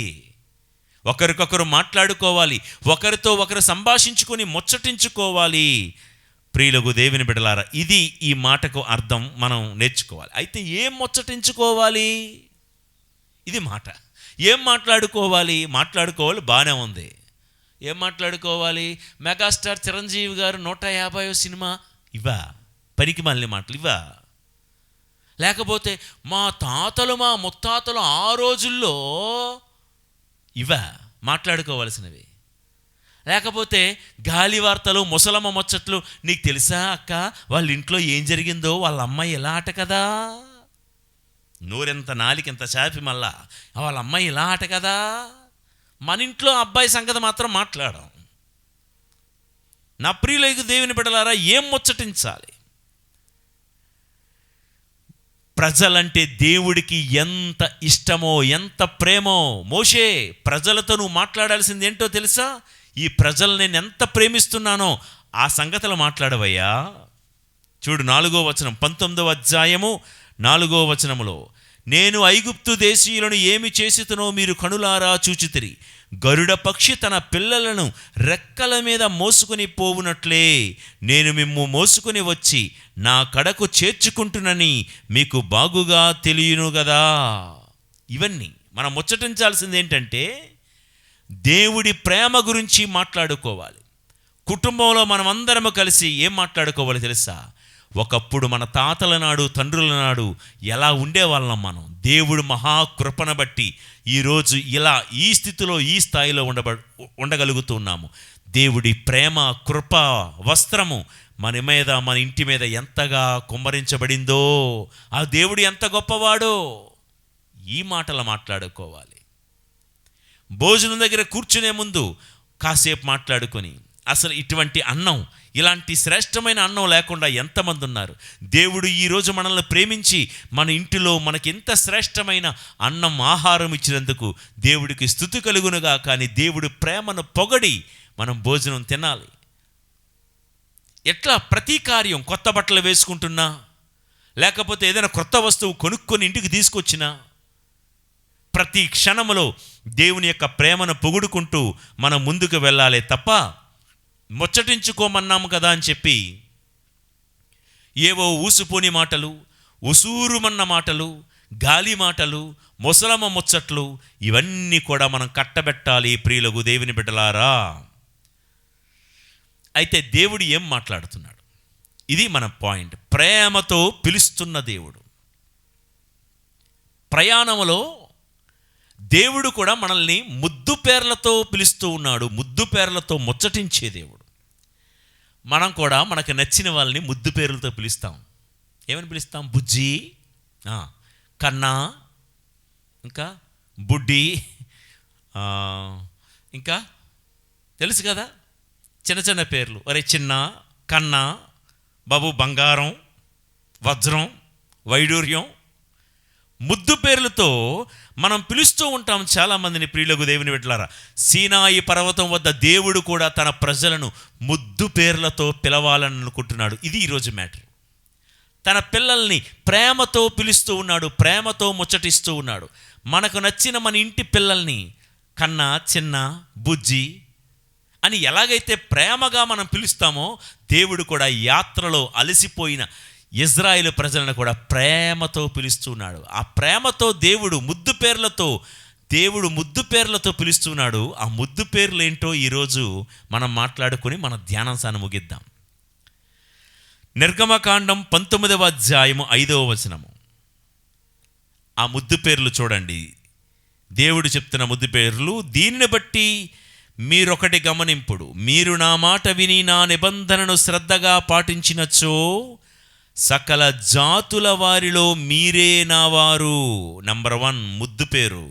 A: ఒకరికొకరు మాట్లాడుకోవాలి, ఒకరితో ఒకరు సంభాషించుకొని ముచ్చటించుకోవాలి. ప్రియులకు దేవుని బిడ్డలారా, ఇది ఈ మాటకు అర్థం మనం నేర్చుకోవాలి. అయితే ఏం ముచ్చటించుకోవాలి? ఇది మాట. ఏం మాట్లాడుకోవాలి బాగానే ఉంది. ఏం మాట్లాడుకోవాలి? మెగాస్టార్ చిరంజీవి గారు 150వ సినిమా ఇవా? పనికి మళ్ళీ మాటలు ఇవా? లేకపోతే మా తాతలు మా ముత్తాతలు ఆ రోజుల్లో ఇవా మాట్లాడుకోవాల్సినవి? లేకపోతే గాలి వార్తలు, ముసలమ్మ ముచ్చట్లు, నీకు తెలుసా అక్క వాళ్ళ ఇంట్లో ఏం జరిగిందో, వాళ్ళ అమ్మాయి ఇలా ఆట కదా, నోరెంత నాలికెంత చాపి మళ్ళా వాళ్ళ అమ్మాయి ఇలా ఆట కదా. మన ఇంట్లో అబ్బాయి సంగతి మాత్రం మాట్లాడడం. నా ప్రియులకు దేవుని బిడ్డలారా, ఏం ముచ్చటించాలి? ప్రజలంటే దేవుడికి ఎంత ఇష్టమో, ఎంత ప్రేమో. మోషే, ప్రజలతో నువ్వు మాట్లాడాల్సింది ఏంటో తెలుసా? ఈ ప్రజలు నేను ఎంత ప్రేమిస్తున్నానో ఆ సంగతులు మాట్లాడవయ్యా. చూడు 4వ వచనం, 19వ అధ్యాయము 4వ వచనములో, నేను ఐగుప్తు దేశీయులను ఏమి చేసితునో మీరు కనులారా చూచితిరి. గరుడ పక్షి తన పిల్లలను రెక్కల మీద మోసుకొని పోవునట్లే నేను మిమ్ము మోసుకొని వచ్చి నా కడకు చేర్చుకుంటునని మీకు బాగుగా తెలియను కదా. ఇవన్నీ మనం ముచ్చటించాల్సింది ఏంటంటే దేవుడి ప్రేమ గురించి మాట్లాడుకోవాలి. కుటుంబంలో మనం అందరము కలిసి ఏం మాట్లాడుకోవాలి తెలుసా? ఒకప్పుడు మన తాతల నాడు, తండ్రుల నాడు ఎలా ఉండేవాళ్ళం మనం. దేవుడు మహాకృపను బట్టి ఈరోజు ఇలా ఈ స్థితిలో, ఈ స్థాయిలో ఉండగలుగుతున్నాము. దేవుడి ప్రేమ, కృప వస్త్రము మన మీద, మన ఇంటి మీద ఎంతగా కుమ్మరించబడిందో, ఆ దేవుడు ఎంత గొప్పవాడో ఈ మాటలు మాట్లాడుకోవాలి. భోజనం దగ్గర కూర్చునే ముందు కాసేపు మాట్లాడుకొని, అసలు ఇటువంటి అన్నం, ఇలాంటి శ్రేష్టమైన అన్నం లేకుండా ఎంతమంది ఉన్నారు? దేవుడు ఈరోజు మనల్ని ప్రేమించి మన ఇంటిలో మనకి ఎంత శ్రేష్టమైన అన్నం, ఆహారం ఇచ్చినందుకు దేవుడికి స్తుతి కలుగునుగా. కానీ దేవుడి ప్రేమను పొగడి మనం భోజనం తినాలి. ఎట్లా? ప్రతి కార్యం, కొత్త బట్టలు వేసుకుంటున్నా, లేకపోతే ఏదైనా కొత్త వస్తువు కొనుక్కొని ఇంటికి తీసుకొచ్చినా, ప్రతి క్షణంలో దేవుని యొక్క ప్రేమను పొగుడుకుంటూ మనం ముందుకు వెళ్ళాలి తప్ప ముచ్చటించుకోమన్నాము కదా అని చెప్పి ఏవో ఊసుపోని మాటలు, ఉసూరుమన్న మాటలు, గాలి మాటలు, ముసలమ్మ ముచ్చట్లు, ఇవన్నీ కూడా మనం కట్టబెట్టాలి ప్రియులకు దేవుని బిడ్డలారా. అయితే దేవుడు ఏం మాట్లాడుతున్నాడు? ఇది మన పాయింట్. ప్రేమతో పిలుస్తున్న దేవుడు. ప్రయాణంలో దేవుడు కూడా మనల్ని ముద్దు పేర్లతో పిలుస్తూ ఉన్నాడు. ముద్దు పేర్లతో ముచ్చటించే దేవుడు. మనం కూడా మనకు నచ్చిన వాళ్ళని ముద్దు పేర్లతో పిలుస్తాం. ఏమని పిలుస్తాం? బుజ్జి, కన్నా, ఇంకా బుడ్డి, ఇంకా తెలుసు కదా చిన్న చిన్న పేర్లు. అరే చిన్న, కన్నా, బాబు, బంగారం, వజ్రం, వైడూర్యం, ముద్దు పేర్లతో మనం పిలుస్తూ ఉంటాం చాలామందిని. ప్రియులకు దేవుని బిడ్డలారా, సీనాయి పర్వతం వద్ద దేవుడు కూడా తన ప్రజలను ముద్దు పేర్లతో పిలవాలని అనుకుంటున్నాడు. ఇది ఈరోజు మ్యాటర్. తన పిల్లల్ని ప్రేమతో పిలుస్తూ ఉన్నాడు, ప్రేమతో ముచ్చటిస్తూ ఉన్నాడు. మనకు నచ్చిన మన ఇంటి పిల్లల్ని కన్నా, చిన్న, బుజ్జి అని ఎలాగైతే ప్రేమగా మనం పిలుస్తామో, దేవుడు కూడా యాత్రలో అలసిపోయిన ఇజ్రాయేలు ప్రజలను కూడా ప్రేమతో పిలుస్తున్నాడు. ఆ ప్రేమతో దేవుడు ముద్దు పేర్లతో పిలుస్తున్నాడు. ఆ ముద్దు పేర్లు ఏంటో ఈరోజు మనం మాట్లాడుకొని మన ధ్యానాంశాన్ని ముగిద్దాం. నిర్గమకాండం 19వ అధ్యాయము 5వ వచనము. ఆ ముద్దు పేర్లు చూడండి. దేవుడు చెప్తున్న ముద్దు పేర్లు. దీనిని బట్టి మీరొకటి గమనింపుడు, మీరు నా మాట విని నా నిబంధనను శ్రద్ధగా పాటించినచో సకల జాతుల వారిలో మీరే నావారు. నంబర్ 1 ముద్దు పేరు,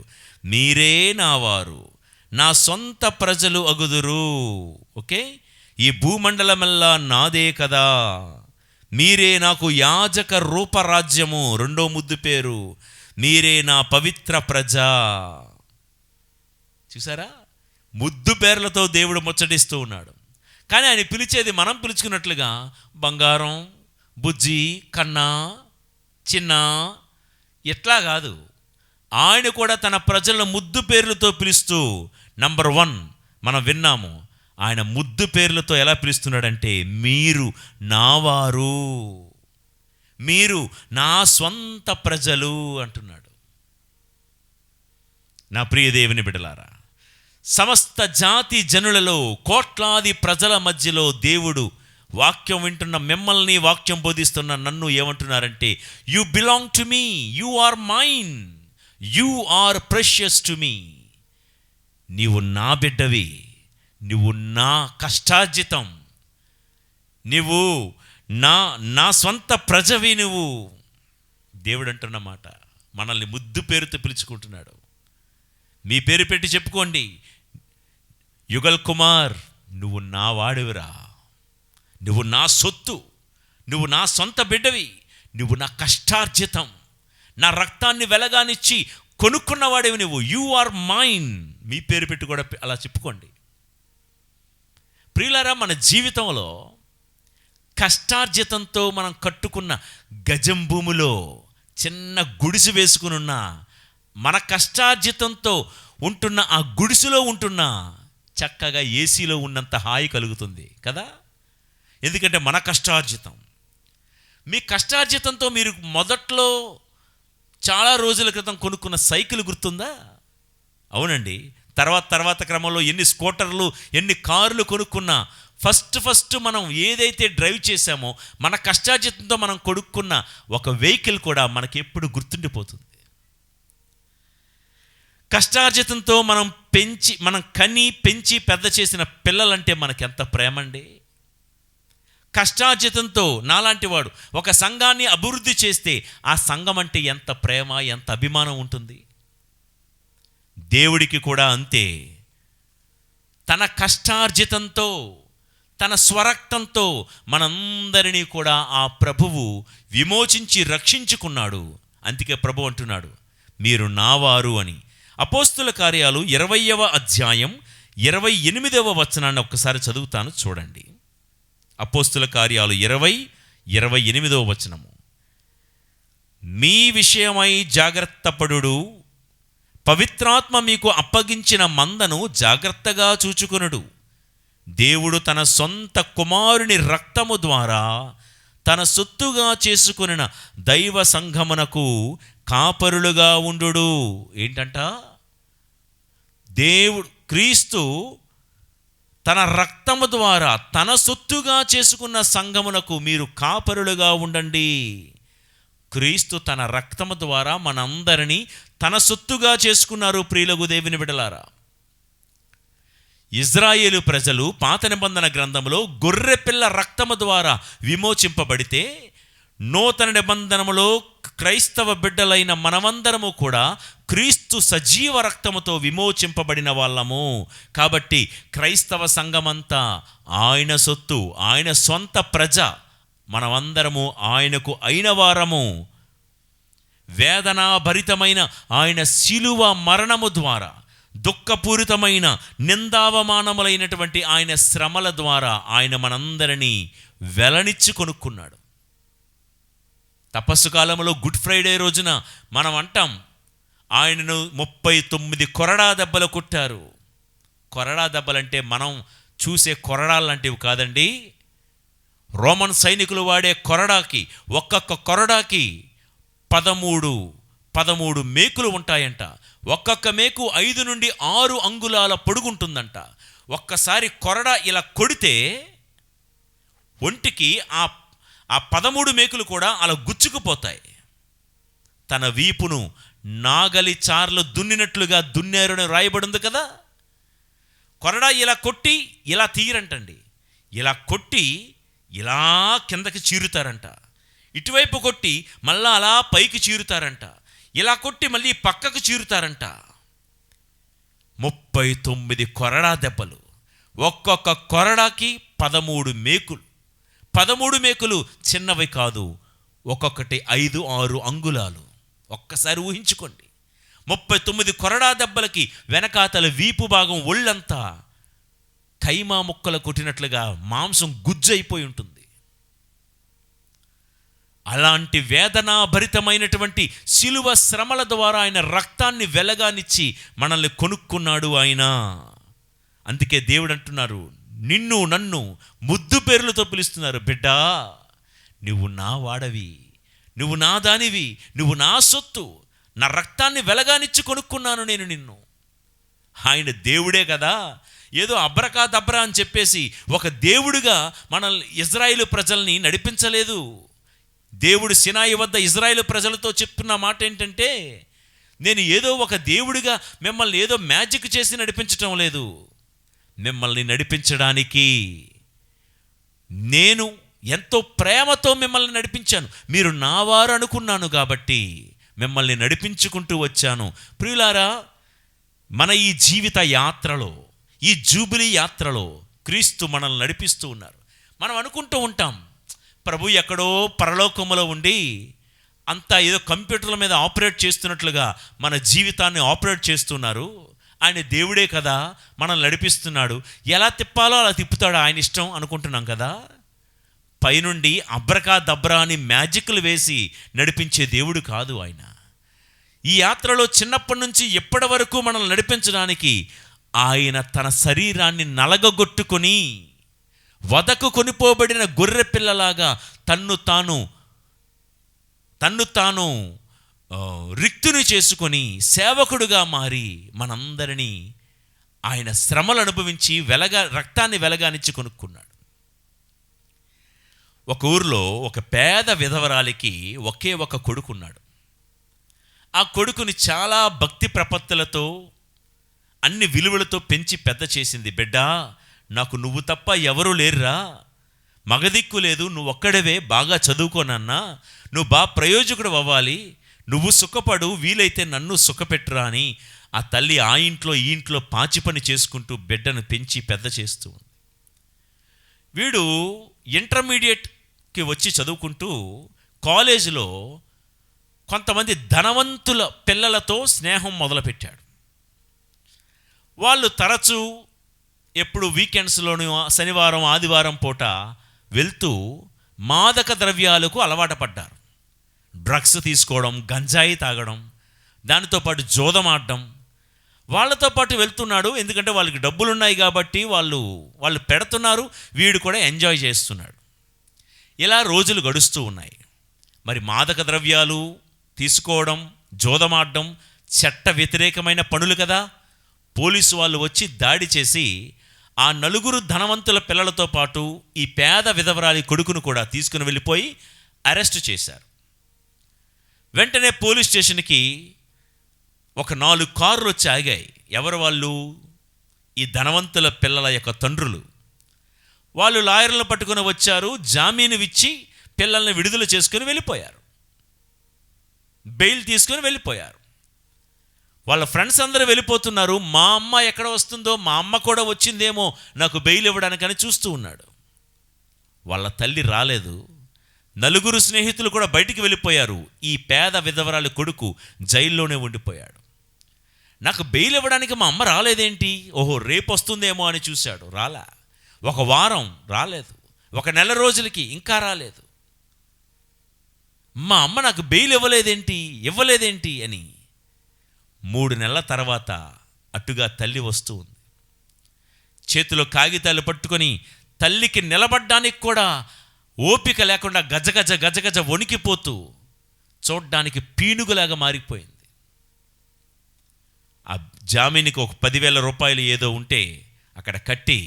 A: మీరే నావారు, నా సొంత ప్రజలు అగుదురు. ఓకే, ఈ భూమండలమెల్లా నాదే కదా, మీరే నాకు యాజక రూపరాజ్యము. 2వ ముద్దు పేరు, మీరే నా పవిత్ర ప్రజ. చూసారా, ముద్దు పేర్లతో దేవుడు ముచ్చటిస్తూ ఉన్నాడు. కానీ ఆయన పిలిచేది మనం పిలుచుకున్నట్లుగా బంగారం, బుజ్జి, కన్నా, చిన్న ఎట్లా కాదు. ఆయన కూడా తన ప్రజలను ముద్దు పేర్లతో పిలుస్తూ, నంబర్ 1 మనం విన్నాము, ఆయన ముద్దు పేర్లతో ఎలా పిలుస్తున్నాడంటే మీరు నావారు, మీరు నా స్వంత ప్రజలు అంటున్నాడు. నా ప్రియ దేవుని బిడ్డలారా, సమస్త జాతి జనులలో కోట్లాది ప్రజల మధ్యలో దేవుడు వాక్యం వింటున్న మిమ్మల్ని, వాక్యం బోధిస్తున్న నన్ను ఏమంటున్నారంటే, you belong to me, you are mine, you are precious to me. నీవు నా బిడ్డవి, నువ్వు నా కష్టార్జితం, నువ్వు నా స్వంత ప్రజవి. నువ్వు దేవుడు అంటున్నమాట మనల్ని ముద్దు పేరుతో పిలుచుకుంటున్నాడు. మీ పేరు పెట్టి చెప్పుకోండి, యుగల్ కుమార్, నువ్వు నా వాడివిరా, నువ్వు నా సొత్తు, నువ్వు నా సొంత బిడ్డవి, నువ్వు నా కష్టార్జితం, నా రక్తాన్ని వెలగానిచ్చి కొనుక్కున్నవాడివి నువ్వు. You are mine. మీ పేరు పెట్టి కూడా అలా చెప్పుకోండి. ప్రియులారా, మన జీవితంలో కష్టార్జితంతో మనం కట్టుకున్న గజం భూమిలో చిన్న గుడిసె వేసుకుని ఉన్న, మన కష్టార్జితంతో ఉంటున్న ఆ గుడిసెలో ఉంటున్న చక్కగా ఏసీలో ఉన్నంత హాయి కలుగుతుంది కదా. ఎందుకంటే మన కష్టార్జితం. మీ కష్టార్జితంతో మీరు మొదట్లో చాలా రోజుల క్రితం కొనుక్కున్న సైకిల్ గుర్తుందా? అవునండి. తర్వాత క్రమంలో ఎన్ని స్కూటర్లు, ఎన్ని కార్లు కొనుక్కున్నా, ఫస్ట్ మనం ఏదైతే డ్రైవ్ చేశామో మన కష్టార్జితంతో మనం కొనుక్కున్న ఒక వెహికల్ కూడా మనకి ఎప్పుడు గుర్తుండిపోతుంది. కష్టార్జితంతో మనం కని పెంచి పెద్ద చేసిన పిల్లలంటే మనకి ఎంత ప్రేమ అండి. కష్టార్జితంతో నాలాంటి వాడు ఒక సంఘాన్ని అభివృద్ధి చేస్తే ఆ సంఘం అంటే ఎంత ప్రేమ, ఎంత అభిమానం ఉంటుంది. దేవుడికి కూడా అంతే. తన కష్టార్జితంతో, తన స్వరక్తంతో మనందరినీ కూడా ఆ ప్రభువు విమోచించి రక్షించుకున్నాడు. అందుకే ప్రభు అంటున్నాడు, మీరు నావారు అని. అపోస్తుల కార్యాలు 20వ అధ్యాయం 28వ వచనాన్ని ఒక్కసారి చదువుతాను, చూడండి. అపోస్తుల కార్యాలు 20:28వ వచనము. మీ విషయమై జాగ్రత్త పడుడు, పవిత్రాత్మ మీకు అప్పగించిన మందను జాగ్రత్తగా చూచుకొనుడు. దేవుడు తన సొంత కుమారుని రక్తము ద్వారా తన సొత్తుగా చేసుకొనిన దైవ సంఘమునకు కాపరులుగా ఉండు. ఏంటంట? దేవుడు క్రీస్తు తన రక్తము ద్వారా తన సొత్తుగా చేసుకున్న సంఘమునకు మీరు కాపరులుగా ఉండండి. క్రీస్తు తన రక్తము ద్వారా మనందరినీ తన సొత్తుగా చేసుకున్నారు. ప్రియులకు దేవుని బిడ్డలారా, ఇజ్రాయేలు ప్రజలు పాత నిబంధన గ్రంథంలో గొర్రెపిల్ల రక్తము ద్వారా విమోచింపబడితే, నూతన నిబంధనములో క్రైస్తవ బిడ్డలైన మనమందరము కూడా క్రీస్తు సజీవ రక్తముతో విమోచింపబడిన వాళ్ళము. కాబట్టి క్రైస్తవ సంఘమంతా ఆయన సొత్తు, ఆయన సొంత ప్రజ. మనమందరము ఆయనకు అయిన వారము. వేదనాభరితమైన ఆయన శిలువ మరణము ద్వారా, దుఃఖపూరితమైన నిందావమానములైనటువంటి ఆయన శ్రమల ద్వారా ఆయన మనందరినీ వెలనిచ్చి కొనుక్కున్నాడు. తపస్సు కాలంలో గుడ్ ఫ్రైడే రోజున మనం అంటాం, ఆయనను 39 కొరడా దెబ్బలు కొట్టారు. కొరడా దెబ్బలంటే మనం చూసే కొరడాలు లాంటివి కాదండి. రోమన్ సైనికులు వాడే కొరడాకి, ఒక్కొక్క కొరడాకి 13 మేకులు ఉంటాయంట. ఒక్కొక్క మేకు 5 నుండి 6 అంగుళాల పొడుగుంటుందంట. ఒక్కసారి కొరడా ఇలా కొడితే ఒంటికి ఆ 13 మేకులు కూడా అలా గుచ్చుకుపోతాయి. తన వీపును నాగలి చార్లు దున్నినట్లుగా దున్నేరుని రాయబడింది కదా. కొరడా ఇలా కొట్టి ఇలా తీయరంటండి, ఇలా కొట్టి ఇలా కిందకి చీరుతారంట, ఇటువైపు కొట్టి మళ్ళా అలా పైకి చీరుతారంట, ఇలా కొట్టి మళ్ళీ పక్కకు చీరుతారంట. 39 కొరడా దెబ్బలు, ఒక్కొక్క కొరడాకి 13 మేకులు. 13 మేకులు చిన్నవి కాదు, ఒక్కొక్కటి 5-6 అంగుళాలు. ఒక్కసారి ఊహించుకోండి. 39 కొరడా దెబ్బలకి వెనకాతల వీపు భాగం ఒళ్ళంతా కైమా ముక్కలు కొట్టినట్లుగా మాంసం గుజ్జైపోయి ఉంటుంది. అలాంటి వేదనాభరితమైనటువంటి శిలువ శ్రమల ద్వారా ఆయన రక్తాన్ని వెలగానిచ్చి మనల్ని కొనుక్కున్నాడు ఆయన. అందుకే దేవుడు అంటున్నారు, నిన్ను నన్ను ముద్దు పేర్లతో పిలుస్తున్నారు. బిడ్డా, నువ్వు నా వాడవి, నువ్వు నా దానివి, నువ్వు నా సొత్తు, నా రక్తాన్ని వెలగానిచ్చి కొనుక్కున్నాను నేను నిన్ను. ఆయన దేవుడే కదా. ఏదో అబ్రకా దబ్రా అని చెప్పేసి ఒక దేవుడిగా మనల్ని ఇజ్రాయేలు ప్రజల్ని నడిపించలేదు. దేవుడు సినాయి వద్ద ఇజ్రాయేలు ప్రజలతో చెప్తున్న మాట ఏంటంటే, నేను ఏదో ఒక దేవుడిగా మిమ్మల్ని ఏదో మ్యాజిక్ చేసి నడిపించటం లేదు. మిమ్మల్ని నడిపించడానికి నేను ఎంతో ప్రేమతో మిమ్మల్ని నడిపించాను. మీరు నా వారు అనుకున్నాను కాబట్టి మిమ్మల్ని నడిపించుకుంటూ వచ్చాను. ప్రియులారా, మన ఈ జీవిత యాత్రలో, ఈ జూబిలీ యాత్రలో క్రీస్తు మనల్ని నడిపిస్తూ ఉన్నారు. మనం అనుకుంటూ ఉంటాం, ప్రభు ఎక్కడో పరలోకములో ఉండి అంతా ఏదో కంప్యూటర్ల మీద ఆపరేట్ చేస్తున్నట్లుగా మన జీవితాన్ని ఆపరేట్ చేస్తున్నారు. ఆయన దేవుడే కదా, మనల్ని నడిపిస్తున్నాడు, ఎలా తిప్పాలో అలా తిప్పుతాడు, ఆయన ఇష్టం అనుకుంటున్నాం కదా. పైనుండి అబ్రకా దబ్రా అని మ్యాజిక్లు వేసి నడిపించే దేవుడు కాదు ఆయన. ఈ యాత్రలో చిన్నప్పటి నుంచి ఎప్పటి వరకు మనల్ని నడిపించడానికి ఆయన తన శరీరాన్ని నలగగొట్టుకొని వదకు కొనిపోబడిన గొర్రె పిల్లలాగా తన్ను తాను రిక్తుని చేసుకొని సేవకుడుగా మారి మనందరినీ ఆయన శ్రమలు అనుభవించి రక్తాన్ని వెలగానిచ్చి కొనుక్కున్నాడు. ఒక ఊరిలో ఒక పేద విధవరాలికి ఒకే ఒక కొడుకున్నాడు. ఆ కొడుకుని చాలా భక్తి ప్రపత్తులతో అన్ని విలువలతో పెంచి పెద్ద చేసింది. బిడ్డా, నాకు నువ్వు తప్ప ఎవరూ లేరురా, మగదిక్కు లేదు, నువ్వు ఒక్కడవే, బాగా చదువుకోనన్నా, నువ్వు బాగా ప్రయోజకుడు అవ్వాలి, నువ్వు సుఖపడు, వీలైతే నన్ను సుఖపెట్టురా అని ఆ తల్లి ఆ ఇంట్లో ఈ ఇంట్లో పాచి పని చేసుకుంటూ బిడ్డను పెంచి పెద్ద చేస్తూ ఉంది. వీడు ఇంటర్మీడియట్కి వచ్చి చదువుకుంటూ కాలేజీలో కొంతమంది ధనవంతుల పిల్లలతో స్నేహం మొదలుపెట్టాడు. వాళ్ళు తరచూ ఎప్పుడు వీకెండ్స్లోని శనివారం ఆదివారం పూట వెళ్తూ మాదక ద్రవ్యాలకు అలవాటు పడ్డారు. డ్రగ్స్ తీసుకోవడం, గంజాయి తాగడం, దానితో పాటు జోదమాడడం. వాళ్ళతో పాటు వెళ్తున్నాడు, ఎందుకంటే వాళ్ళకి డబ్బులు ఉన్నాయి కాబట్టి వాళ్ళు పెడుతున్నారు, వీడు కూడా ఎంజాయ్ చేస్తున్నాడు. ఇలా రోజులు గడుస్తూ ఉన్నాయి. మరి మాదక ద్రవ్యాలు తీసుకోవడం, జోదమాడడం చట్ట వ్యతిరేకమైన పనులు కదా. పోలీసు వాళ్ళు వచ్చి దాడి చేసి ఆ 4 ధనవంతుల పిల్లలతో పాటు ఈ పేద విధవరాలి కొడుకును కూడా తీసుకుని వెళ్ళిపోయి అరెస్ట్ చేశారు. వెంటనే పోలీస్ స్టేషన్కి ఒక 4 కార్లు వచ్చి ఆగాయి. ఎవరు వాళ్ళు? ఈ ధనవంతుల పిల్లల యొక్క తండ్రులు. వాళ్ళు లాయర్లను పట్టుకుని వచ్చారు, జామీను ఇచ్చి పిల్లల్ని విడుదల చేసుకుని వెళ్ళిపోయారు, బెయిల్ తీసుకుని వెళ్ళిపోయారు. వాళ్ళ ఫ్రెండ్స్ అందరూ వెళ్ళిపోతున్నారు. మా అమ్మ ఎక్కడ వస్తుందో, మా అమ్మ కూడా వచ్చిందేమో నాకు బెయిల్ ఇవ్వడానికని చూస్తూ ఉన్నాడు. వాళ్ళ తల్లి రాలేదు. 4 స్నేహితులు కూడా బయటికి వెళ్ళిపోయారు. ఈ పేద విధవరాలి కొడుకు జైల్లోనే ఉండిపోయాడు. నాకు బెయిల్ ఇవ్వడానికి మా అమ్మ రాలేదేంటి, ఓహో రేపు వస్తుందేమో అని చూశాడు, రాలే. 1 వారం రాలేదు, 1 నెల రోజులకి ఇంకా రాలేదు. మా అమ్మ నాకు బెయిల్ ఇవ్వలేదేంటి అని 3 నెలల తర్వాత అటుగా తల్లి వస్తూ ఉంది. చేతిలో కాగితాలు పట్టుకొని తల్లికి నిలబడ్డానికి కూడా ఓపిక లేకుండా గజగజ వణికిపోతూ చూడ్డానికి పీనుగులాగా మారిపోయింది. ఆ జామీనికి ఒక 10,000 రూపాయలు ఏదో ఉంటే అక్కడ కట్టి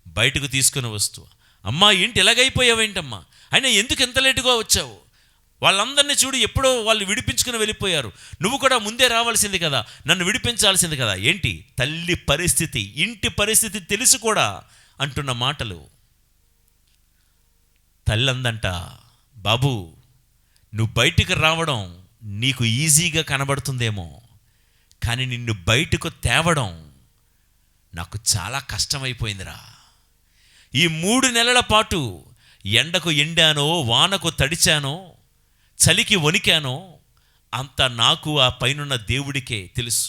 A: బయటకు తీసుకుని వస్తూ, అమ్మా ఏంటి ఎలాగైపోయావేంటమ్మా, అయినా ఎందుకు ఎంత లేటుగా వచ్చావు? వాళ్ళందరినీ చూడు, ఎప్పుడో వాళ్ళు విడిపించుకుని వెళ్ళిపోయారు, నువ్వు కూడా ముందే రావాల్సింది కదా, నన్ను విడిపించాల్సింది కదా. ఏంటి తల్లి పరిస్థితి, ఇంటి పరిస్థితి తెలుసు కూడా అంటున్న మాటలు. తల్లి అందంట, బాబు నువ్వు బయటికి రావడం నీకు ఈజీగా కనబడుతుందేమో, కానీ నిన్ను బయటకు తేవడం నాకు చాలా కష్టమైపోయిందిరా. ఈ 3 నెలల పాటు ఎండకు ఎండానో, వానకు తడిచానో, చలికి వణికానో అంత నాకు ఆ పైనున్న దేవుడికే తెలుసు.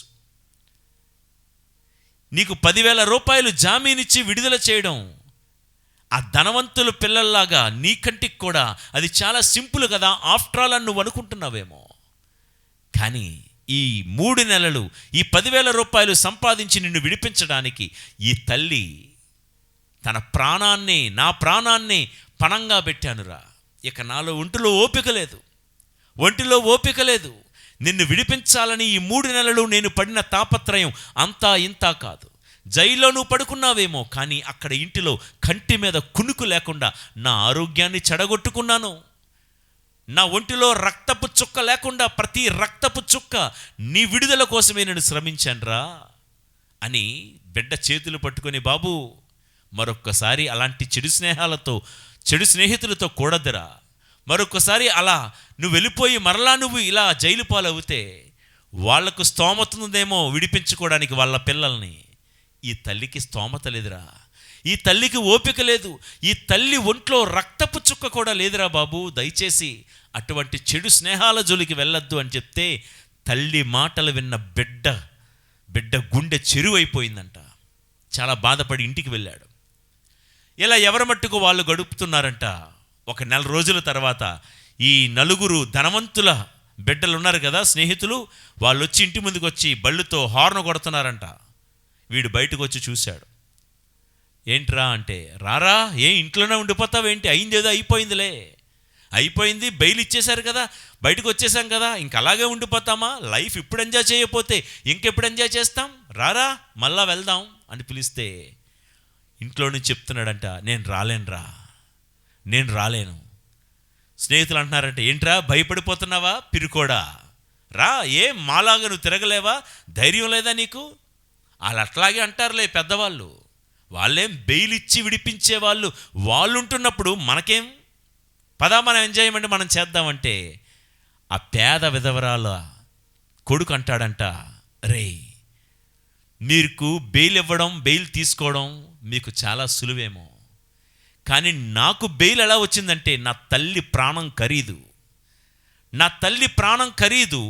A: నీకు 10,000 రూపాయలు జామీనిచ్చి విడుదల చేయడం ఆ ధనవంతుల పిల్లల్లాగా నీ కంటికి కూడా అది చాలా సింపుల్ కదా, ఆఫ్టర్ ఆల్ అని నువ్వు అనుకుంటున్నావేమో. కానీ ఈ 3 నెలలు ఈ 10,000 రూపాయలు సంపాదించి నిన్ను విడిపించడానికి ఈ తల్లి తన ప్రాణాన్ని, నా ప్రాణాన్ని పణంగా పెట్టానురా. ఇక నాలో ఒంటిలో ఓపిక లేదు. నిన్ను విడిపించాలని ఈ 3 నెలలు నేను పడిన తాపత్రయం అంతా ఇంతా కాదు. జైల్లో నువ్వు పడుకున్నావేమో, కానీ అక్కడ ఇంటిలో కంటి మీద కునుకు లేకుండా నా ఆరోగ్యాన్ని చెడగొట్టుకున్నాను. నా ఒంటిలో రక్తపు చుక్క లేకుండా ప్రతి రక్తపు చుక్క నీ విడుదల కోసమే నేను శ్రమించానురా అని బిడ్డ చేతులు పట్టుకొని, బాబు మరొక్కసారి అలాంటి చెడు స్నేహితులతో కూడదురా. మరొకసారి అలా నువ్వు వెళ్ళిపోయి మరలా నువ్వు ఇలా జైలు పాలవుతే వాళ్లకు స్తోమత ఉందేమో విడిపించుకోవడానికి వాళ్ళ పిల్లల్ని. ఈ తల్లికి స్తోమత లేదురా, ఈ తల్లికి ఓపిక లేదు, ఈ తల్లి ఒంట్లో రక్తపు చుక్క కూడా లేదురా బాబు. దయచేసి అటువంటి చెడు స్నేహాల జోలికి వెళ్ళొద్దు అని చెప్తే తల్లి మాటలు విన్న బిడ్డ గుండె చెరువైపోయిందంట. చాలా బాధపడి ఇంటికి వెళ్ళాడు. ఇలా ఎవరి మట్టుకు వాళ్ళు గడుపుతున్నారంట. 1 నెల రోజుల తర్వాత ఈ 4 ధనవంతుల బిడ్డలు ఉన్నారు కదా, స్నేహితులు, వాళ్ళు వచ్చి ఇంటి ముందుకు వచ్చి బళ్ళుతో హార్న్ కొడుతున్నారంట. వీడు బయటకు వచ్చి చూశాడు. ఏంట్రా అంటే, రారా, ఇంట్లోనే ఉండిపోతావేంటి, అయిందేదో అయిపోయింది, బెయిల్ ఇచ్చేశారు కదా, బయటకు వచ్చేసాం కదా, ఇంక అలాగే ఉండిపోతామా? లైఫ్ ఇప్పుడు ఎంజాయ్ చేయకపోతే ఇంకెప్పుడు ఎంజాయ్ చేస్తాం, రారా మళ్ళా వెళ్దాం అని పిలిస్తే ఇంట్లో నుంచి చెప్తున్నాడంట, నేను రాలేను. స్నేహితులు అంటున్నారంటే, ఏంట్రా భయపడిపోతున్నావా పిరుకోడా, రా, మాలాగా నువ్వు తిరగలేవా, ధైర్యం లేదా నీకు? వాళ్ళు అట్లాగే అంటారులే పెద్దవాళ్ళు, వాళ్ళేం బెయిల్ ఇచ్చి విడిపించే వాళ్ళు ఉంటున్నప్పుడు మనకేం, పదా మనం ఎంజాయ్మెంట్ మనం చేద్దామంటే ఆ పేద విధవరాల కొడుకు అంటాడంట, రే మీకు బెయిల్ ఇవ్వడం, బెయిల్ తీసుకోవడం మీకు చాలా సులువేమో, కానీ నాకు బెయిల్ ఎలా వచ్చిందంటే నా తల్లి ప్రాణం ఖరీదు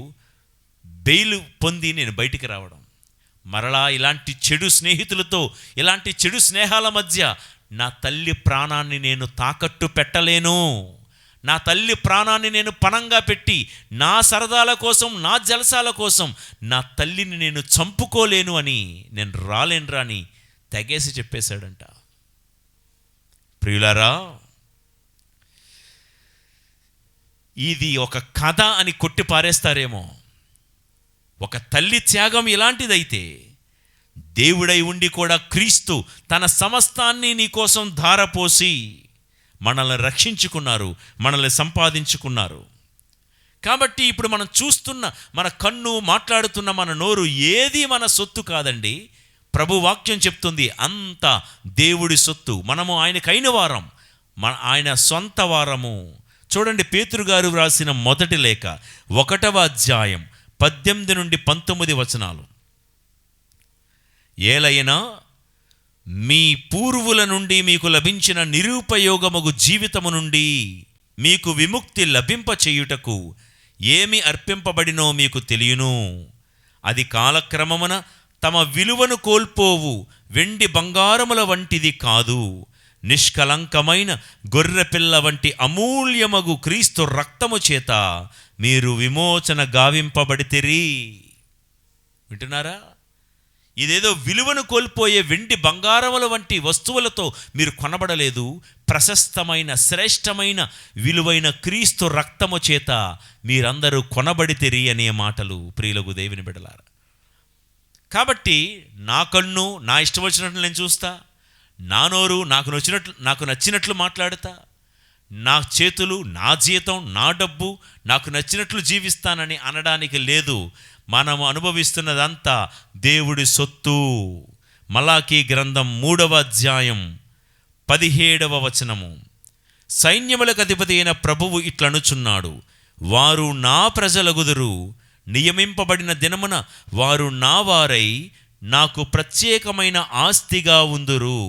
A: బెయిల్ పొంది నేను బయటికి రావడం. మరలా ఇలాంటి చెడు స్నేహితులతో, ఇలాంటి చెడు స్నేహాల మధ్య నా తల్లి ప్రాణాన్ని నేను తాకట్టు పెట్టలేను. నా తల్లి ప్రాణాన్ని నేను పణంగా పెట్టి నా సరదాల కోసం, నా జలసాల కోసం నా తల్లిని నేను చంపుకోలేను అని, నేను రాలేనురా అని తెగేసి చెప్పేశాడంట. ప్రియులారా, ఇది ఒక కథ అని కొట్టి పారేస్తారేమో. ఒక తల్లి త్యాగం ఇలాంటిదైతే, దేవుడై ఉండి కూడా క్రీస్తు తన సమస్తాన్ని నీ కోసం ధారపోసి మనల్ని రక్షించుకున్నారు, మనల్ని సంపాదించుకున్నారు. కాబట్టి ఇప్పుడు మనం చూస్తున్న మన కన్ను, మాట్లాడుతున్న మన నోరు ఏది మన సొత్తు కాదండి. ప్రభు వాక్యం చెప్తుంది, అంతా దేవుడి సొత్తు. మనము ఆయనకైన వారం, ఆయన సొంత వారము. చూడండి, పేతురు గారు వ్రాసిన మొదటి లేఖ 1వ అధ్యాయం 18 నుండి 19 వచనాలు. ఏలైనా మీ పూర్వుల నుండి మీకు లభించిన నిరుపయోగమగు జీవితము నుండి మీకు విముక్తి లభింపచేయుటకు ఏమి అర్పింపబడినో మీకు తెలియను. అది కాలక్రమమున తమ విలువను కోల్పోవు వెండి బంగారముల వంటిది కాదు, నిష్కలంకమైన గొర్రెపిల్ల వంటి అమూల్యమగు క్రీస్తు రక్తము చేత మీరు విమోచన గావింపబడితిరి. వింటున్నారా? ఇదేదో విలువను కోల్పోయే వెండి బంగారముల వంటి వస్తువులతో మీరు కొనబడలేదు. ప్రశస్తమైన, శ్రేష్టమైన, విలువైన క్రీస్తు రక్తము చేత మీరందరూ కొనబడితిరి అనే మాటలు ప్రియులకు దేవుని బిడ్డలారా. కాబట్టి నా కన్ను నా ఇష్టం వచ్చినట్లు నేను చూస్తా, నా నోరు నాకు నచ్చినట్లు మాట్లాడతా, నా చేతులు, నా జీతం, నా డబ్బు, నాకు నచ్చినట్లు జీవిస్తానని అనడానికి లేదు. మనము అనుభవిస్తున్నదంతా దేవుడి సొత్తు. మలాకీ గ్రంథం 3వ అధ్యాయం 17వ వచనము. సైన్యములకు అధిపతి అయిన ప్రభువు ఇట్లనుచున్నాడు, వారు నా ప్రజలగుదురు, నియమింపబడిన దినమున వారు నా వారై నాకు ప్రత్యేకమైన ఆస్తిగా ఉందురు.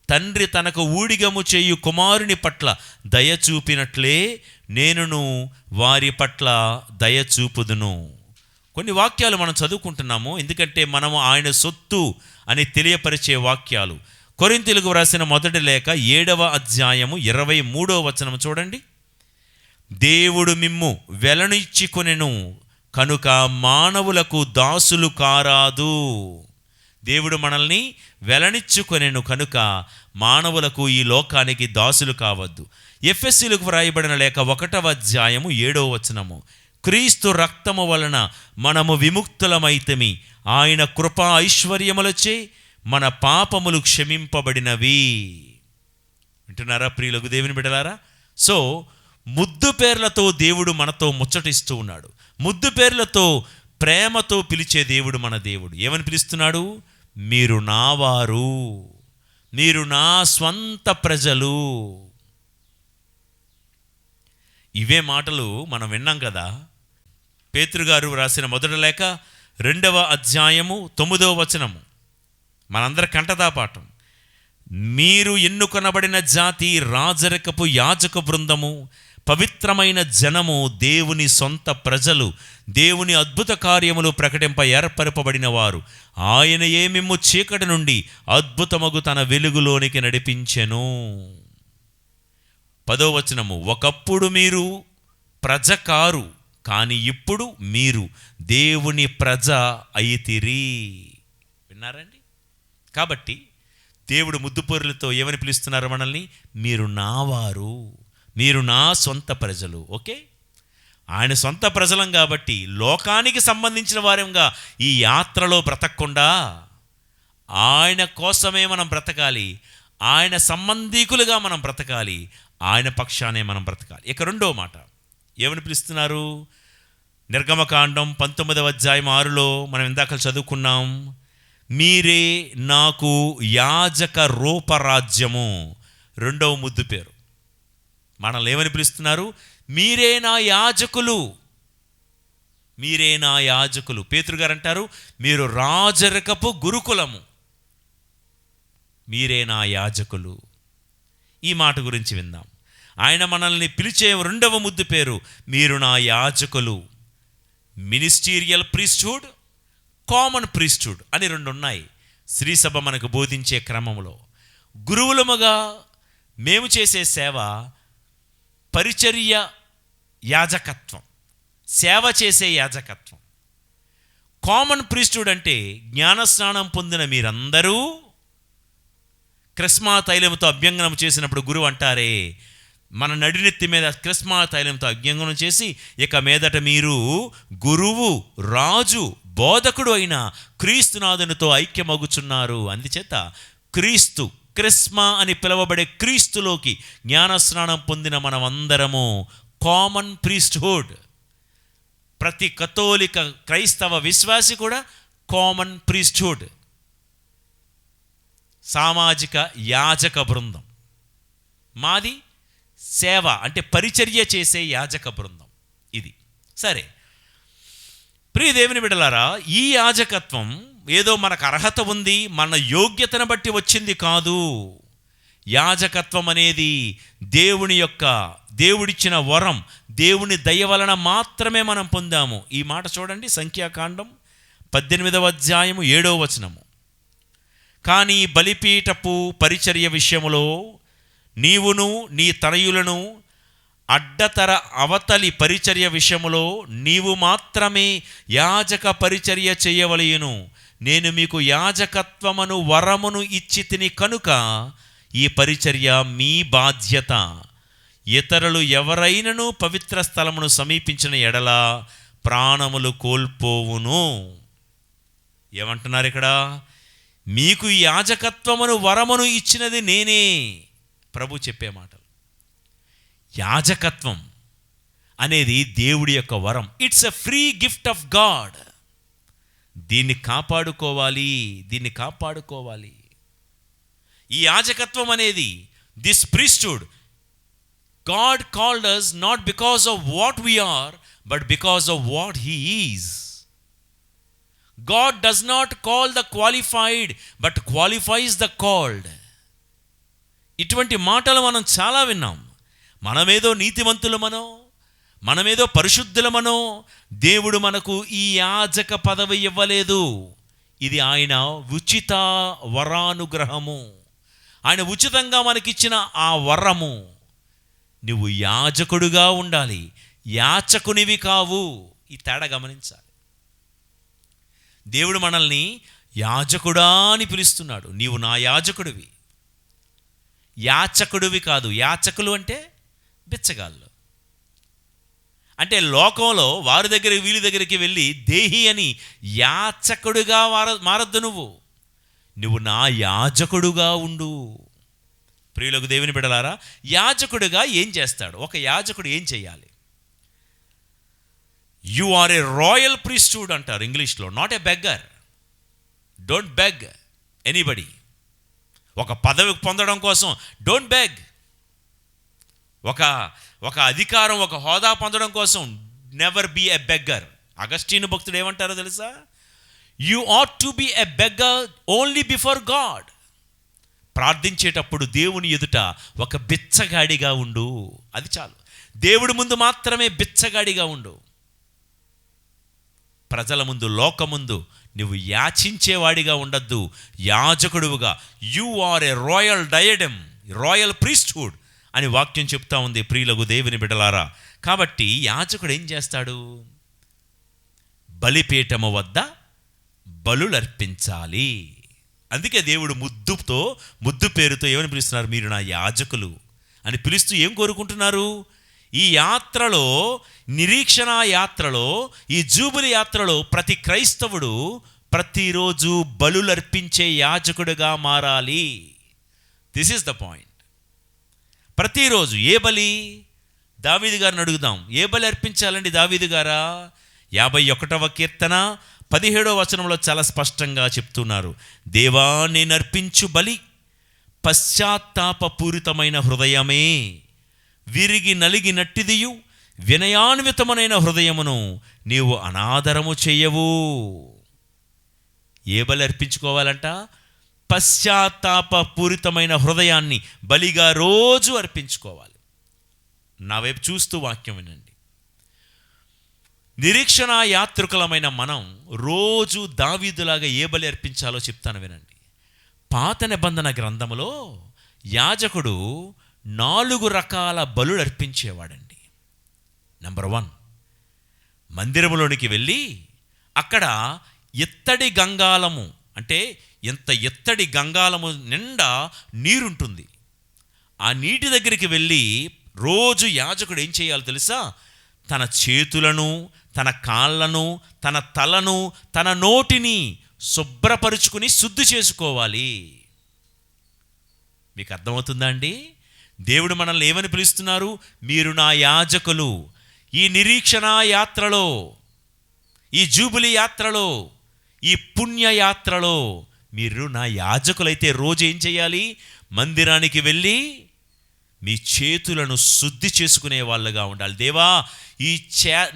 A: తండ్రి తనకు ఊడిగము చేయు కుమారుని పట్ల దయచూపినట్లే నేనును వారి పట్ల దయచూపుదును. కొన్ని వాక్యాలు మనం చదువుకుంటున్నాము, ఎందుకంటే మనము ఆయన సొత్తు అని తెలియపరిచే వాక్యాలు. కొరింథీయులకు వ్రాసిన మొదటి లేఖ 7వ అధ్యాయము 23వ వచనం చూడండి. దేవుడు మిమ్ము వెలనిచ్చుకొనెను కనుక మానవులకు దాసులు కారాదు. దేవుడు మనల్ని వెలనిచ్చుకొనెను కనుక మానవులకు, ఈ లోకానికి దాసులు కావద్దు. ఎఫెసీయులకు వ్రాయబడిన లేఖ 1వ అధ్యాయము 7వ వచనము. క్రీస్తు రక్తము వలన మనము విముక్తులమైతిమి, ఆయన కృపా ఐశ్వర్యములచే మన పాపములు క్షమింపబడినవి. వింటున్నారా ప్రియులకు దేవుని బిడ్డలారా? సో ముద్దు పేర్లతో దేవుడు మనతో ముచ్చటిస్తూ ఉన్నాడు. ముద్దు పేర్లతో, ప్రేమతో పిలిచే దేవుడు మన దేవుడు. ఏమని పిలుస్తున్నాడు? మీరు నా వారు, మీరు నా స్వంత ప్రజలు. ఇవే మాటలు మనం విన్నాం కదా. పేతురు గారు రాసిన మొదటి లేఖ 2వ అధ్యాయము 9వ వచనము మనందరి కంటదా పాఠం. మీరు ఎన్నుకొనబడిన జాతి, రాజరికపు యాజక బృందము, పవిత్రమైన జనము, దేవుని సొంత ప్రజలు, దేవుని అద్భుత కార్యములు ప్రకటింప ఏర్పరపబడిన వారు. ఆయనయే మిమ్ము చీకటి నుండి అద్భుతమగు తన వెలుగులోనికి నడిపించెను. 10వ వచనము. ఒకప్పుడు మీరు ప్రజ కారు, కానీ ఇప్పుడు మీరు దేవుని ప్రజ అయితిరి. విన్నారండి? కాబట్టి దేవుడు ముద్దుపొరులతో ఏమని పిలుస్తున్నారు మనల్ని? మీరు నావారు, మీరు నా సొంత ప్రజలు. ఓకే, ఆయన సొంత ప్రజలం కాబట్టి లోకానికి సంబంధించిన వారంగా ఈ యాత్రలో బ్రతకకుండా ఆయన కోసమే మనం బ్రతకాలి, ఆయన సంబంధీకులుగా మనం బ్రతకాలి, ఆయన పక్షానే మనం బ్రతకాలి. ఇక 2వ మాట ఏమని పిలుస్తున్నారు? నిర్గమకాండం 19వ అధ్యాయం 6లో మనం ఇందాక చదువుకున్నాం. మీరే నాకు యాజక రూపరాజ్యము. 2వ ముద్దు పేరు. మనల్ని ఏమని పిలుస్తున్నారు? మీరే నా యాజకులు, మీరే నా యాజకులు. పేతురు గారు అంటారు, మీరు రాజరికపు గురుకులము, మీరే నా యాజకులు. ఈ మాట గురించి విందాం. ఆయన మనల్ని పిలిచే 2వ ముద్దు పేరు మీరు నా యాజకులు. మినిస్టీరియల్ ప్రీస్ట్హుడ్, కామన్ ప్రీస్ట్హుడ్ అని 2 ఉన్నాయి శ్రీసభ మనకు బోధించే క్రమంలో. గురువులముగా మేము చేసే సేవ పరిచర్య యాజకత్వం, సేవ చేసే యాజకత్వం. కామన్ ప్రీస్ట్హుడ్ అంటే జ్ఞానస్నానం పొందిన మీరందరూ క్రిస్మా తైలంతో అభ్యంగనం చేసినప్పుడు గురువు అంటారే, మన నడినెత్తి మీద క్రిస్మా తైలంతో అభ్యంగనం చేసి ఇక మీదట మీరు గురువు, రాజు, బోధకుడు అయిన క్రీస్తునాథునితో ఐక్యమగుచున్నారు. అందుచేత క్రీస్తు, క్రిస్మా అని పిలువబడే క్రీస్తులోకి జ్ఞానస్నానం పొందిన మనమందరము కామన్ ప్రీస్ట్హుడ్. ప్రతి కథోలిక క్రైస్తవ విశ్వాసి కూడా కామన్ ప్రీస్ట్హుడ్, సామాజిక యాజక బృందం. మాది సేవ అంటే పరిచర్య చేసే యాజక బృందం ఇది. సరే ప్రియ దేవుని బిడ్డలారా, ఈ యాజకత్వం ఏదో మనకు అర్హత ఉంది, మన యోగ్యతను బట్టి వచ్చింది కాదు. యాజకత్వం అనేది దేవుడిచ్చిన వరం, దేవుని దయ వలన మాత్రమే మనం పొందాము. ఈ మాట చూడండి, సంఖ్యాకాండం 18వ అధ్యాయము 7వ వచనము. కానీ బలిపీఠపు పరిచర్య విషయములో నీవును నీ తనయులను, అడ్డతర అవతలి పరిచర్య విషయములో నీవు మాత్రమే యాజక పరిచర్య చేయవలయును. నేను మీకు యాజకత్వమును వరమును ఇచ్చి తిని కనుక ఈ పరిచర్య మీ బాధ్యత. ఇతరులు ఎవరైనను పవిత్ర స్థలమును సమీపించిన ఎడల ప్రాణములు కోల్పోవును. ఏమంటున్నారు ఇక్కడ? మీకు ఈ యాజకత్వమును వరమును ఇచ్చినది నేనే. ప్రభు చెప్పే మాటలు. యాజకత్వం అనేది దేవుడి యొక్క వరం. It's a free gift of God. దీన్ని కాపాడుకోవాలి. ఈ యాజకత్వం అనేది, this priesthood, God called us not because of what we are, but because of what he is. God does not call the qualified, but qualifies the called. ఇటువంటి మాటలు మనం చాలా విన్నాం. మనమేదో నీతిమంతులమనో, మనమేదో పరిశుద్ధులమనో దేవుడు మనకు ఈ యాజక పదవి ఇవ్వలేదు. ఇది ఆయన ఉచిత వరానుగ్రహము. ఆయన ఉచితంగా మనకిచ్చిన ఆ వరము. నువ్వు యాజకుడుగా ఉండాలి, యాచకునివి కావు. ఈ తేడా గమనించాలి. దేవుడు మనల్ని యాజకుడా అని పిలుస్తున్నాడు. నీవు నా యాజకుడివి, యాచకుడివి కాదు. యాచకులు అంటే బిచ్చగాళ్ళు. అంటే లోకంలో వారి దగ్గరికి వీళ్ళ దగ్గరికి వెళ్ళి దేహి అని యాచకుడుగా మారద్దు. నువ్వు నా యాజకుడుగా ఉండు. ప్రియులకు దేవుని బిడ్డలారా, యాజకుడుగా ఏం చేస్తాడు? ఒక యాజకుడు ఏం చేయాలి? You are a royal priesthood అంటారు ఇంగ్లీష్లో, not a beggar. Don't beg anybody. ఒక పదవి పొందడం కోసం డోంట్ బెగ్. ఒక అధికారం, ఒక హోదా పొందడం కోసం never be a beggar. Augustine భక్తుడు ఏమంటారో తెలుసా? You ought to be a beggar only before God. ప్రార్థించేటప్పుడు దేవుని ఎదుట ఒక బిచ్చగాడిగా ఉండు, అది చాలు. దేవుడి ముందు మాత్రమే బిచ్చగాడిగా ఉండు. ప్రజల ముందు, లోక ముందు నువ్వు యాచించేవాడిగా ఉండద్దు. యాజకుడుగా you are a royal diadem, royal priesthood అని వాక్యం చెప్తా ఉంది. ప్రియులకు దేవుని బిడ్డలారా, కాబట్టి యాజకుడు ఏం చేస్తాడు? బలిపీఠము వద్ద బలులర్పించాలి. అందుకే దేవుడు ముద్దు పేరుతో ఏమని పిలుస్తున్నారు? మీరు నా యాజకులు అని పిలుస్తూ ఏం కోరుకుంటున్నారు? ఈ యాత్రలో, నిరీక్షణ యాత్రలో, ఈ జూబిలీ యాత్రలో ప్రతి క్రైస్తవుడు ప్రతిరోజు బలులర్పించే యాజకుడిగా మారాలి. This is the point. ప్రతిరోజు ఏ బలి? దావీదు గారిని అడుగుదాం. ఏ బలి అర్పించాలండి దావీదు గారా? 51వ కీర్తన 17వ వచనంలో చాలా స్పష్టంగా చెప్తున్నారు. దేవా, నేను అర్పించు బలి పశ్చాత్తాపపూరితమైన హృదయమే, విరిగి నలిగినట్టిదియు వినయాన్వితమైన హృదయమును నీవు అనాదరము చెయ్యవు. ఏ బలి అర్పించుకోవాలంట? పశ్చాత్తాపపూరితమైన హృదయాన్ని బలిగా రోజు అర్పించుకోవాలి. నా వైపు చూస్తూ వాక్యం వినండి. నిరీక్షణ యాత్రికులమైన మనం రోజు దావీదులాగా ఏ బలి అర్పించాలో చెప్తాను వినండి. పాత నిబంధన గ్రంథములో యాజకుడు 4 రకాల బలులు అర్పించేవాడండి. నెంబర్ 1, మందిరములోనికి వెళ్ళి అక్కడ ఎత్తడి గంగాళము, అంటే ఎంత ఎత్తడి గంగాళము నిండా నీరుంటుంది. ఆ నీటి దగ్గరికి వెళ్ళి రోజు యాజకుడు ఏం చేయాలో తెలుసా? తన చేతులను, తన కాళ్ళను, తన తలను, తన నోటిని శుభ్రపరుచుకుని శుద్ధి చేసుకోవాలి. మీకు అర్థమవుతుందా అండి? దేవుడు మనల్ని ఏమని పిలుస్తున్నారు? మీరు నా యాజకులు. ఈ నిరీక్షణ యాత్రలో, ఈ జూబిలీ యాత్రలో, ఈ పుణ్య యాత్రలో మీరు నా యాజకులైతే రోజు ఏం చేయాలి? మందిరానికి వెళ్ళి మీ చేతులను శుద్ధి చేసుకునే వాళ్ళగా ఉండాలి. దేవా,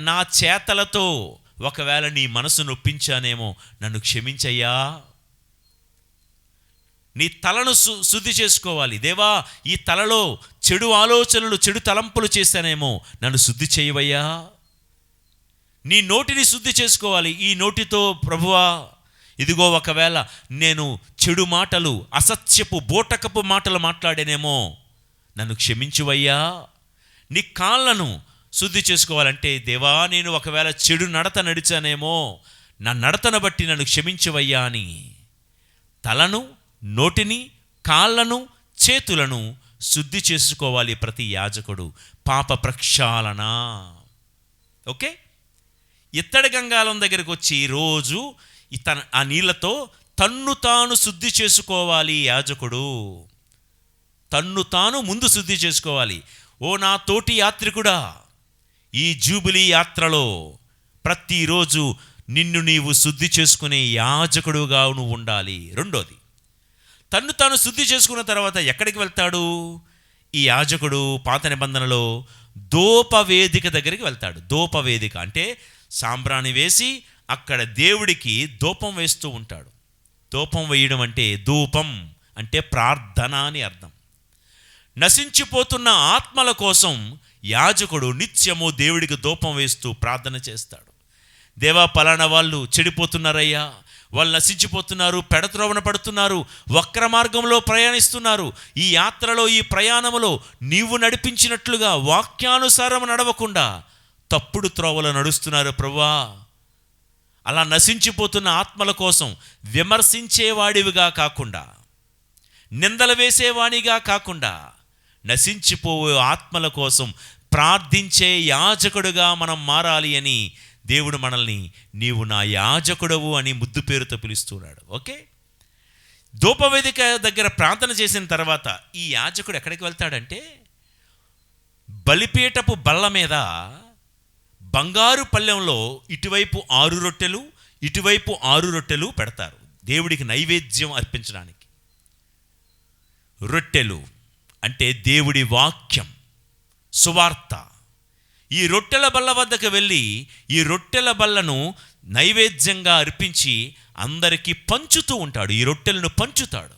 A: నా చేతలతో ఒకవేళ నీ మనసు నొప్పించానేమో నన్ను క్షమించయ్యా. నీ తలను శుద్ధి చేసుకోవాలి. దేవా, ఈ తలలో చెడు ఆలోచనలు, చెడు తలంపులు చేశానేమో నన్ను శుద్ధి చేయవయ్యా. నీ నోటిని శుద్ధి చేసుకోవాలి. ఈ నోటితో ప్రభువా, ఇదిగో ఒకవేళ నేను చెడు మాటలు, అసత్యపు బోటకపు మాటలు మాట్లాడానేమో నన్ను క్షమించువయ్యా. నీ కాళ్ళను శుద్ధి చేసుకోవాలంటే దేవా, నేను ఒకవేళ చెడు నడత నడిచానేమో నా నడతను బట్టి నన్ను క్షమించువయ్యా అని తలను, నోటిని, కాళ్ళను, చేతులను శుద్ధి చేసుకోవాలి ప్రతి యాజకుడు. పాప ప్రక్షాళన. ఓకే, ఇత్తడి గంగాళం దగ్గరికి వచ్చి రోజు ఆ నీళ్లతో తన్ను తాను శుద్ధి చేసుకోవాలి యాజకుడు. తన్ను తాను ముందు శుద్ధి చేసుకోవాలి. ఓ నా తోటి యాత్రికుడా, ఈ జూబిలీ యాత్రలో ప్రతిరోజు నిన్ను నీవు శుద్ధి చేసుకునే యాజకుడుగా నువ్వు ఉండాలి. రెండోది, తన్ను తాను శుద్ధి చేసుకున్న తర్వాత ఎక్కడికి వెళ్తాడు ఈ యాజకుడు? పాత నిబంధనలో ధూపవేదిక దగ్గరికి వెళ్తాడు. ధూపవేదిక అంటే సాంబ్రాణి వేసి అక్కడ దేవుడికి ధూపం వేస్తూ ఉంటాడు. ధూపం వేయడం అంటే, ధూపం అంటే ప్రార్థన అని అర్థం. నశించిపోతున్న ఆత్మల కోసం యాజకుడు నిత్యము దేవుడికి ధూపం వేస్తూ ప్రార్థన చేస్తాడు. దేవా, పలానా వాళ్ళు చెడిపోతున్నారయ్యా, వాళ్ళు నశించిపోతున్నారు, పెడత్రోవన పడుతున్నారు, వక్ర మార్గంలో ప్రయాణిస్తున్నారు. ఈ యాత్రలో, ఈ ప్రయాణంలో నీవు నడిపించినట్లుగా వాక్యానుసారం నడవకుండా తప్పుడు త్రోవలో నడుస్తున్నారు ప్రభువా. అలా నశించిపోతున్న ఆత్మల కోసం విమర్శించేవాడివిగా కాకుండా, నిందలు వేసేవాడిగా కాకుండా, నశించిపోయే ఆత్మల కోసం ప్రార్థించే యాజకుడుగా మనం మారాలి అని దేవుడు మనల్ని నీవు నా యాజకుడవు అని ముద్దు పేరుతో పిలుస్తున్నాడు. ఓకే, ధూపవేదిక దగ్గర ప్రార్థన చేసిన తర్వాత ఈ యాజకుడు ఎక్కడికి వెళ్తాడంటే, బలిపీఠపు బల్ల మీద బంగారు పళ్ళెంలో ఇటువైపు 6 రొట్టెలు, ఇటువైపు 6 రొట్టెలు పెడతారు దేవుడికి నైవేద్యం అర్పించడానికి. రొట్టెలు అంటే దేవుడి వాక్యం, సువార్త. ఈ రొట్టెల బల్ల వద్దకు వెళ్ళి ఈ రొట్టెల బల్లను నైవేద్యంగా అర్పించి అందరికీ పంచుతూ ఉంటాడు. ఈ రొట్టెలను పంచుతాడు.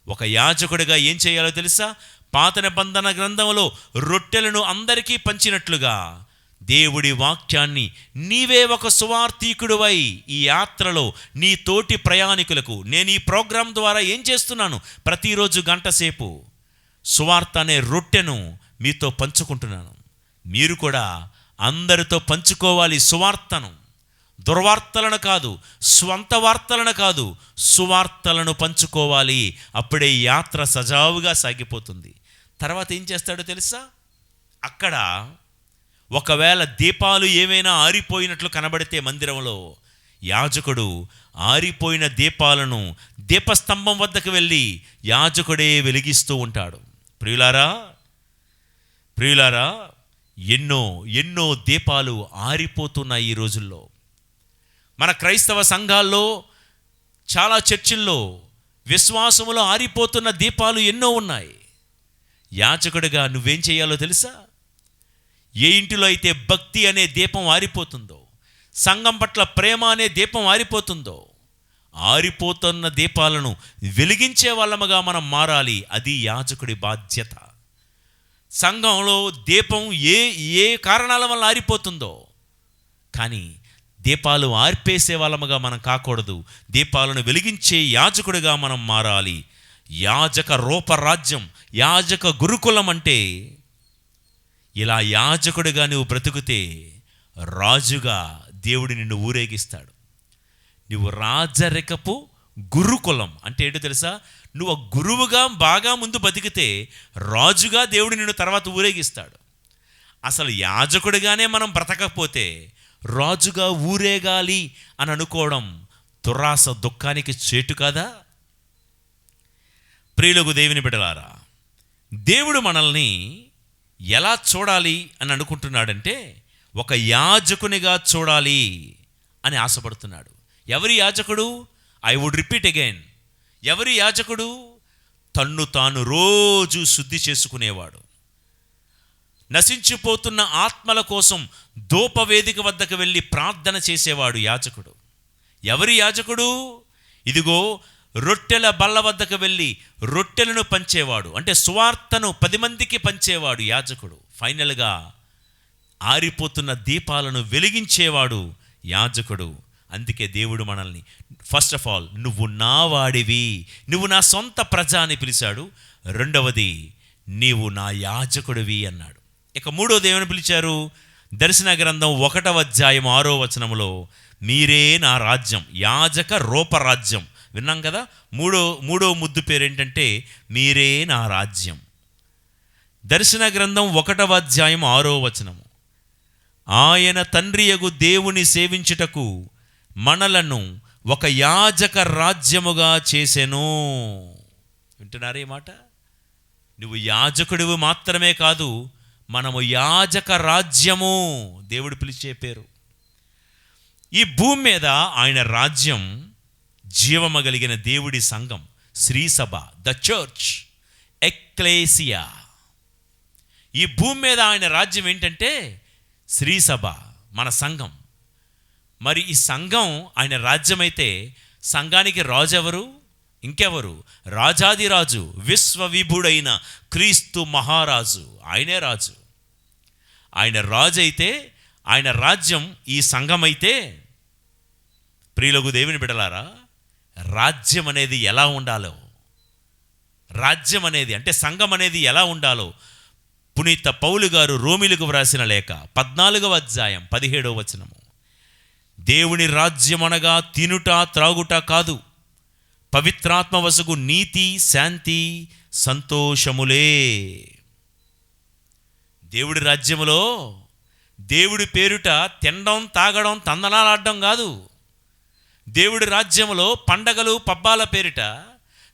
A: ఒక యాజకుడిగా ఏం చేయాలో తెలుసా? పాత నిబంధన గ్రంథంలో రొట్టెలను అందరికీ పంచినట్లుగా దేవుడి వాక్యాన్ని నీవే ఒక సువార్థికుడివై ఈ యాత్రలో నీ తోటి ప్రయాణికులకు, నేను ఈ ప్రోగ్రాం ద్వారా ఏం చేస్తున్నాను, ప్రతిరోజు గంట సేపు సువార్త అనే రొట్టెను మీతో పంచుకుంటున్నాను. మీరు కూడా అందరితో పంచుకోవాలి సువార్తను. దుర్వార్తలను కాదు, స్వంత వార్తలను కాదు, సువార్తలను పంచుకోవాలి. అప్పుడే యాత్ర సజావుగా సాగిపోతుంది. తర్వాత ఏం చేస్తాడో తెలుసా? అక్కడ ఒకవేళ దీపాలు ఏమైనా ఆరిపోయినట్లు కనబడితే మందిరంలో, యాజకుడు ఆరిపోయిన దీపాలను దీపస్తంభం వద్దకు వెళ్ళి యాజకుడే వెలిగిస్తూ ఉంటాడు. ప్రియులారా, ఎన్నో దీపాలు ఆరిపోతున్నాయి ఈ రోజుల్లో. మన క్రైస్తవ సంఘాల్లో, చాలా చర్చిల్లో విశ్వాసములో ఆరిపోతున్న దీపాలు ఎన్నో ఉన్నాయి. యాజకుడిగా నువ్వేం చేయాలో తెలుసా? ఏ ఇంటిలో అయితే భక్తి అనే దీపం ఆరిపోతుందో, సంఘం పట్ల ప్రేమ అనే దీపం ఆరిపోతుందో, ఆరిపోతున్న దీపాలను వెలిగించే వాళ్ళముగా మనం మారాలి. అది యాజకుడి బాధ్యత. సంఘంలో దీపం ఏ కారణాల వల్ల ఆరిపోతుందో, కానీ దీపాలు ఆర్పేసే వాళ్ళముగా మనం కాకూడదు. దీపాలను వెలిగించే యాజకుడిగా మనం మారాలి. యాజక రూపరాజ్యం, యాజక గురుకులం అంటే ఇలా యాజకుడిగా నువ్వు బ్రతుకుతే రాజుగా దేవుడు నిన్ను ఊరేగిస్తాడు. నువ్వు రాజరికపు గురుకులం అంటే ఏంటో తెలుసా? నువ్వు గురువుగా బాగా ముందు బతికితే రాజుగా దేవుడు నిన్ను తర్వాత ఊరేగిస్తాడు. అసలు యాజకుడిగానే మనం బ్రతకపోతే రాజుగా ఊరేగాలి అని అనుకోవడం దురాశ, దుఃఖానికి చేటు కదా. ప్రియులకు దేవుని బిడ్డలారా, దేవుడు మనల్ని ఎలా చూడాలి అని అనుకుంటున్నాడంటే, ఒక యాజకునిగా చూడాలి అని ఆశపడుతున్నాడు. ఎవరి యాజకుడు? ఐ వుడ్ రిపీట్ అగైన్, ఎవరి యాజకుడు? తన్ను తాను రోజు శుద్ధి చేసుకునేవాడు, నశించిపోతున్న ఆత్మల కోసం ధూపవేదిక వద్దకు వెళ్ళి ప్రార్థన చేసేవాడు యాజకుడు. ఎవరి యాజకుడు? ఇదిగో రొట్టెల బల్ల వద్దకు వెళ్ళి రొట్టెలను పంచేవాడు, అంటే సువార్తను 10 మందికి పంచేవాడు యాజకుడు. ఫైనల్గా ఆరిపోతున్న దీపాలను వెలిగించేవాడు యాజకుడు. అందుకే దేవుడు మనల్ని ఫస్ట్ ఆఫ్ ఆల్ నువ్వు నా వాడివి, నువ్వు నా సొంత ప్రజ అని పిలిచాడు. రెండవది, నీవు నా యాజకుడివి అన్నాడు. ఇక మూడోది ఏమని పిలిచారు? దర్శన గ్రంథం 1వ అధ్యాయం 6వ వచనంలో మీరే నా రాజ్యం, యాజక రూపరాజ్యం విన్నాం కదా. మూడో ముద్దు పేరు ఏంటంటే మీరే నా రాజ్యం. దర్శన గ్రంథం 1వ అధ్యాయం 6వ వచనము, ఆయన తండ్రియగు దేవుని సేవించుటకు మనలను ఒక యాజక రాజ్యముగా చేసెను. వింటున్నారే మాట? నువ్వు యాజకుడివి మాత్రమే కాదు, మనము యాజక రాజ్యము, దేవుడు పిలిచే పేరు. ఈ భూమి మీద ఆయన రాజ్యం జీవము కలిగిన దేవుడి సంఘం, శ్రీసభ, ద చర్చ్, ఎక్లేసియా. ఈ భూమి మీద ఆయన రాజ్యం ఏంటంటే శ్రీసభ, మన సంఘం. మరి ఈ సంఘం ఆయన రాజ్యమైతే సంఘానికి రాజు ఎవరు? ఇంకెవరు? రాజాదిరాజు, విశ్వవిభుడైన క్రీస్తు మహారాజు. ఆయనే రాజు. ఆయన రాజు అయితే, ఆయన రాజ్యం ఈ సంఘం అయితే, ప్రియులకు దేవుని బిడ్డలారా, రాజ్యం అనేది ఎలా ఉండాలో, రాజ్యం అనేది అంటే సంఘం అనేది ఎలా ఉండాలో పునీత పౌలు గారు రోమిలకు వ్రాసిన లేఖ 14వ అధ్యాయం 17వ వచనము, దేవుని రాజ్యం అనగా తినుట త్రాగుట కాదు, పవిత్రాత్మ వసగు నీతి, శాంతి, సంతోషములే. దేవుడి రాజ్యములో దేవుడి పేరుట తినడం, తాగడం, తందనాలాడడం కాదు. దేవుడి రాజ్యములో పండగలు, పబ్బాల పేరిట,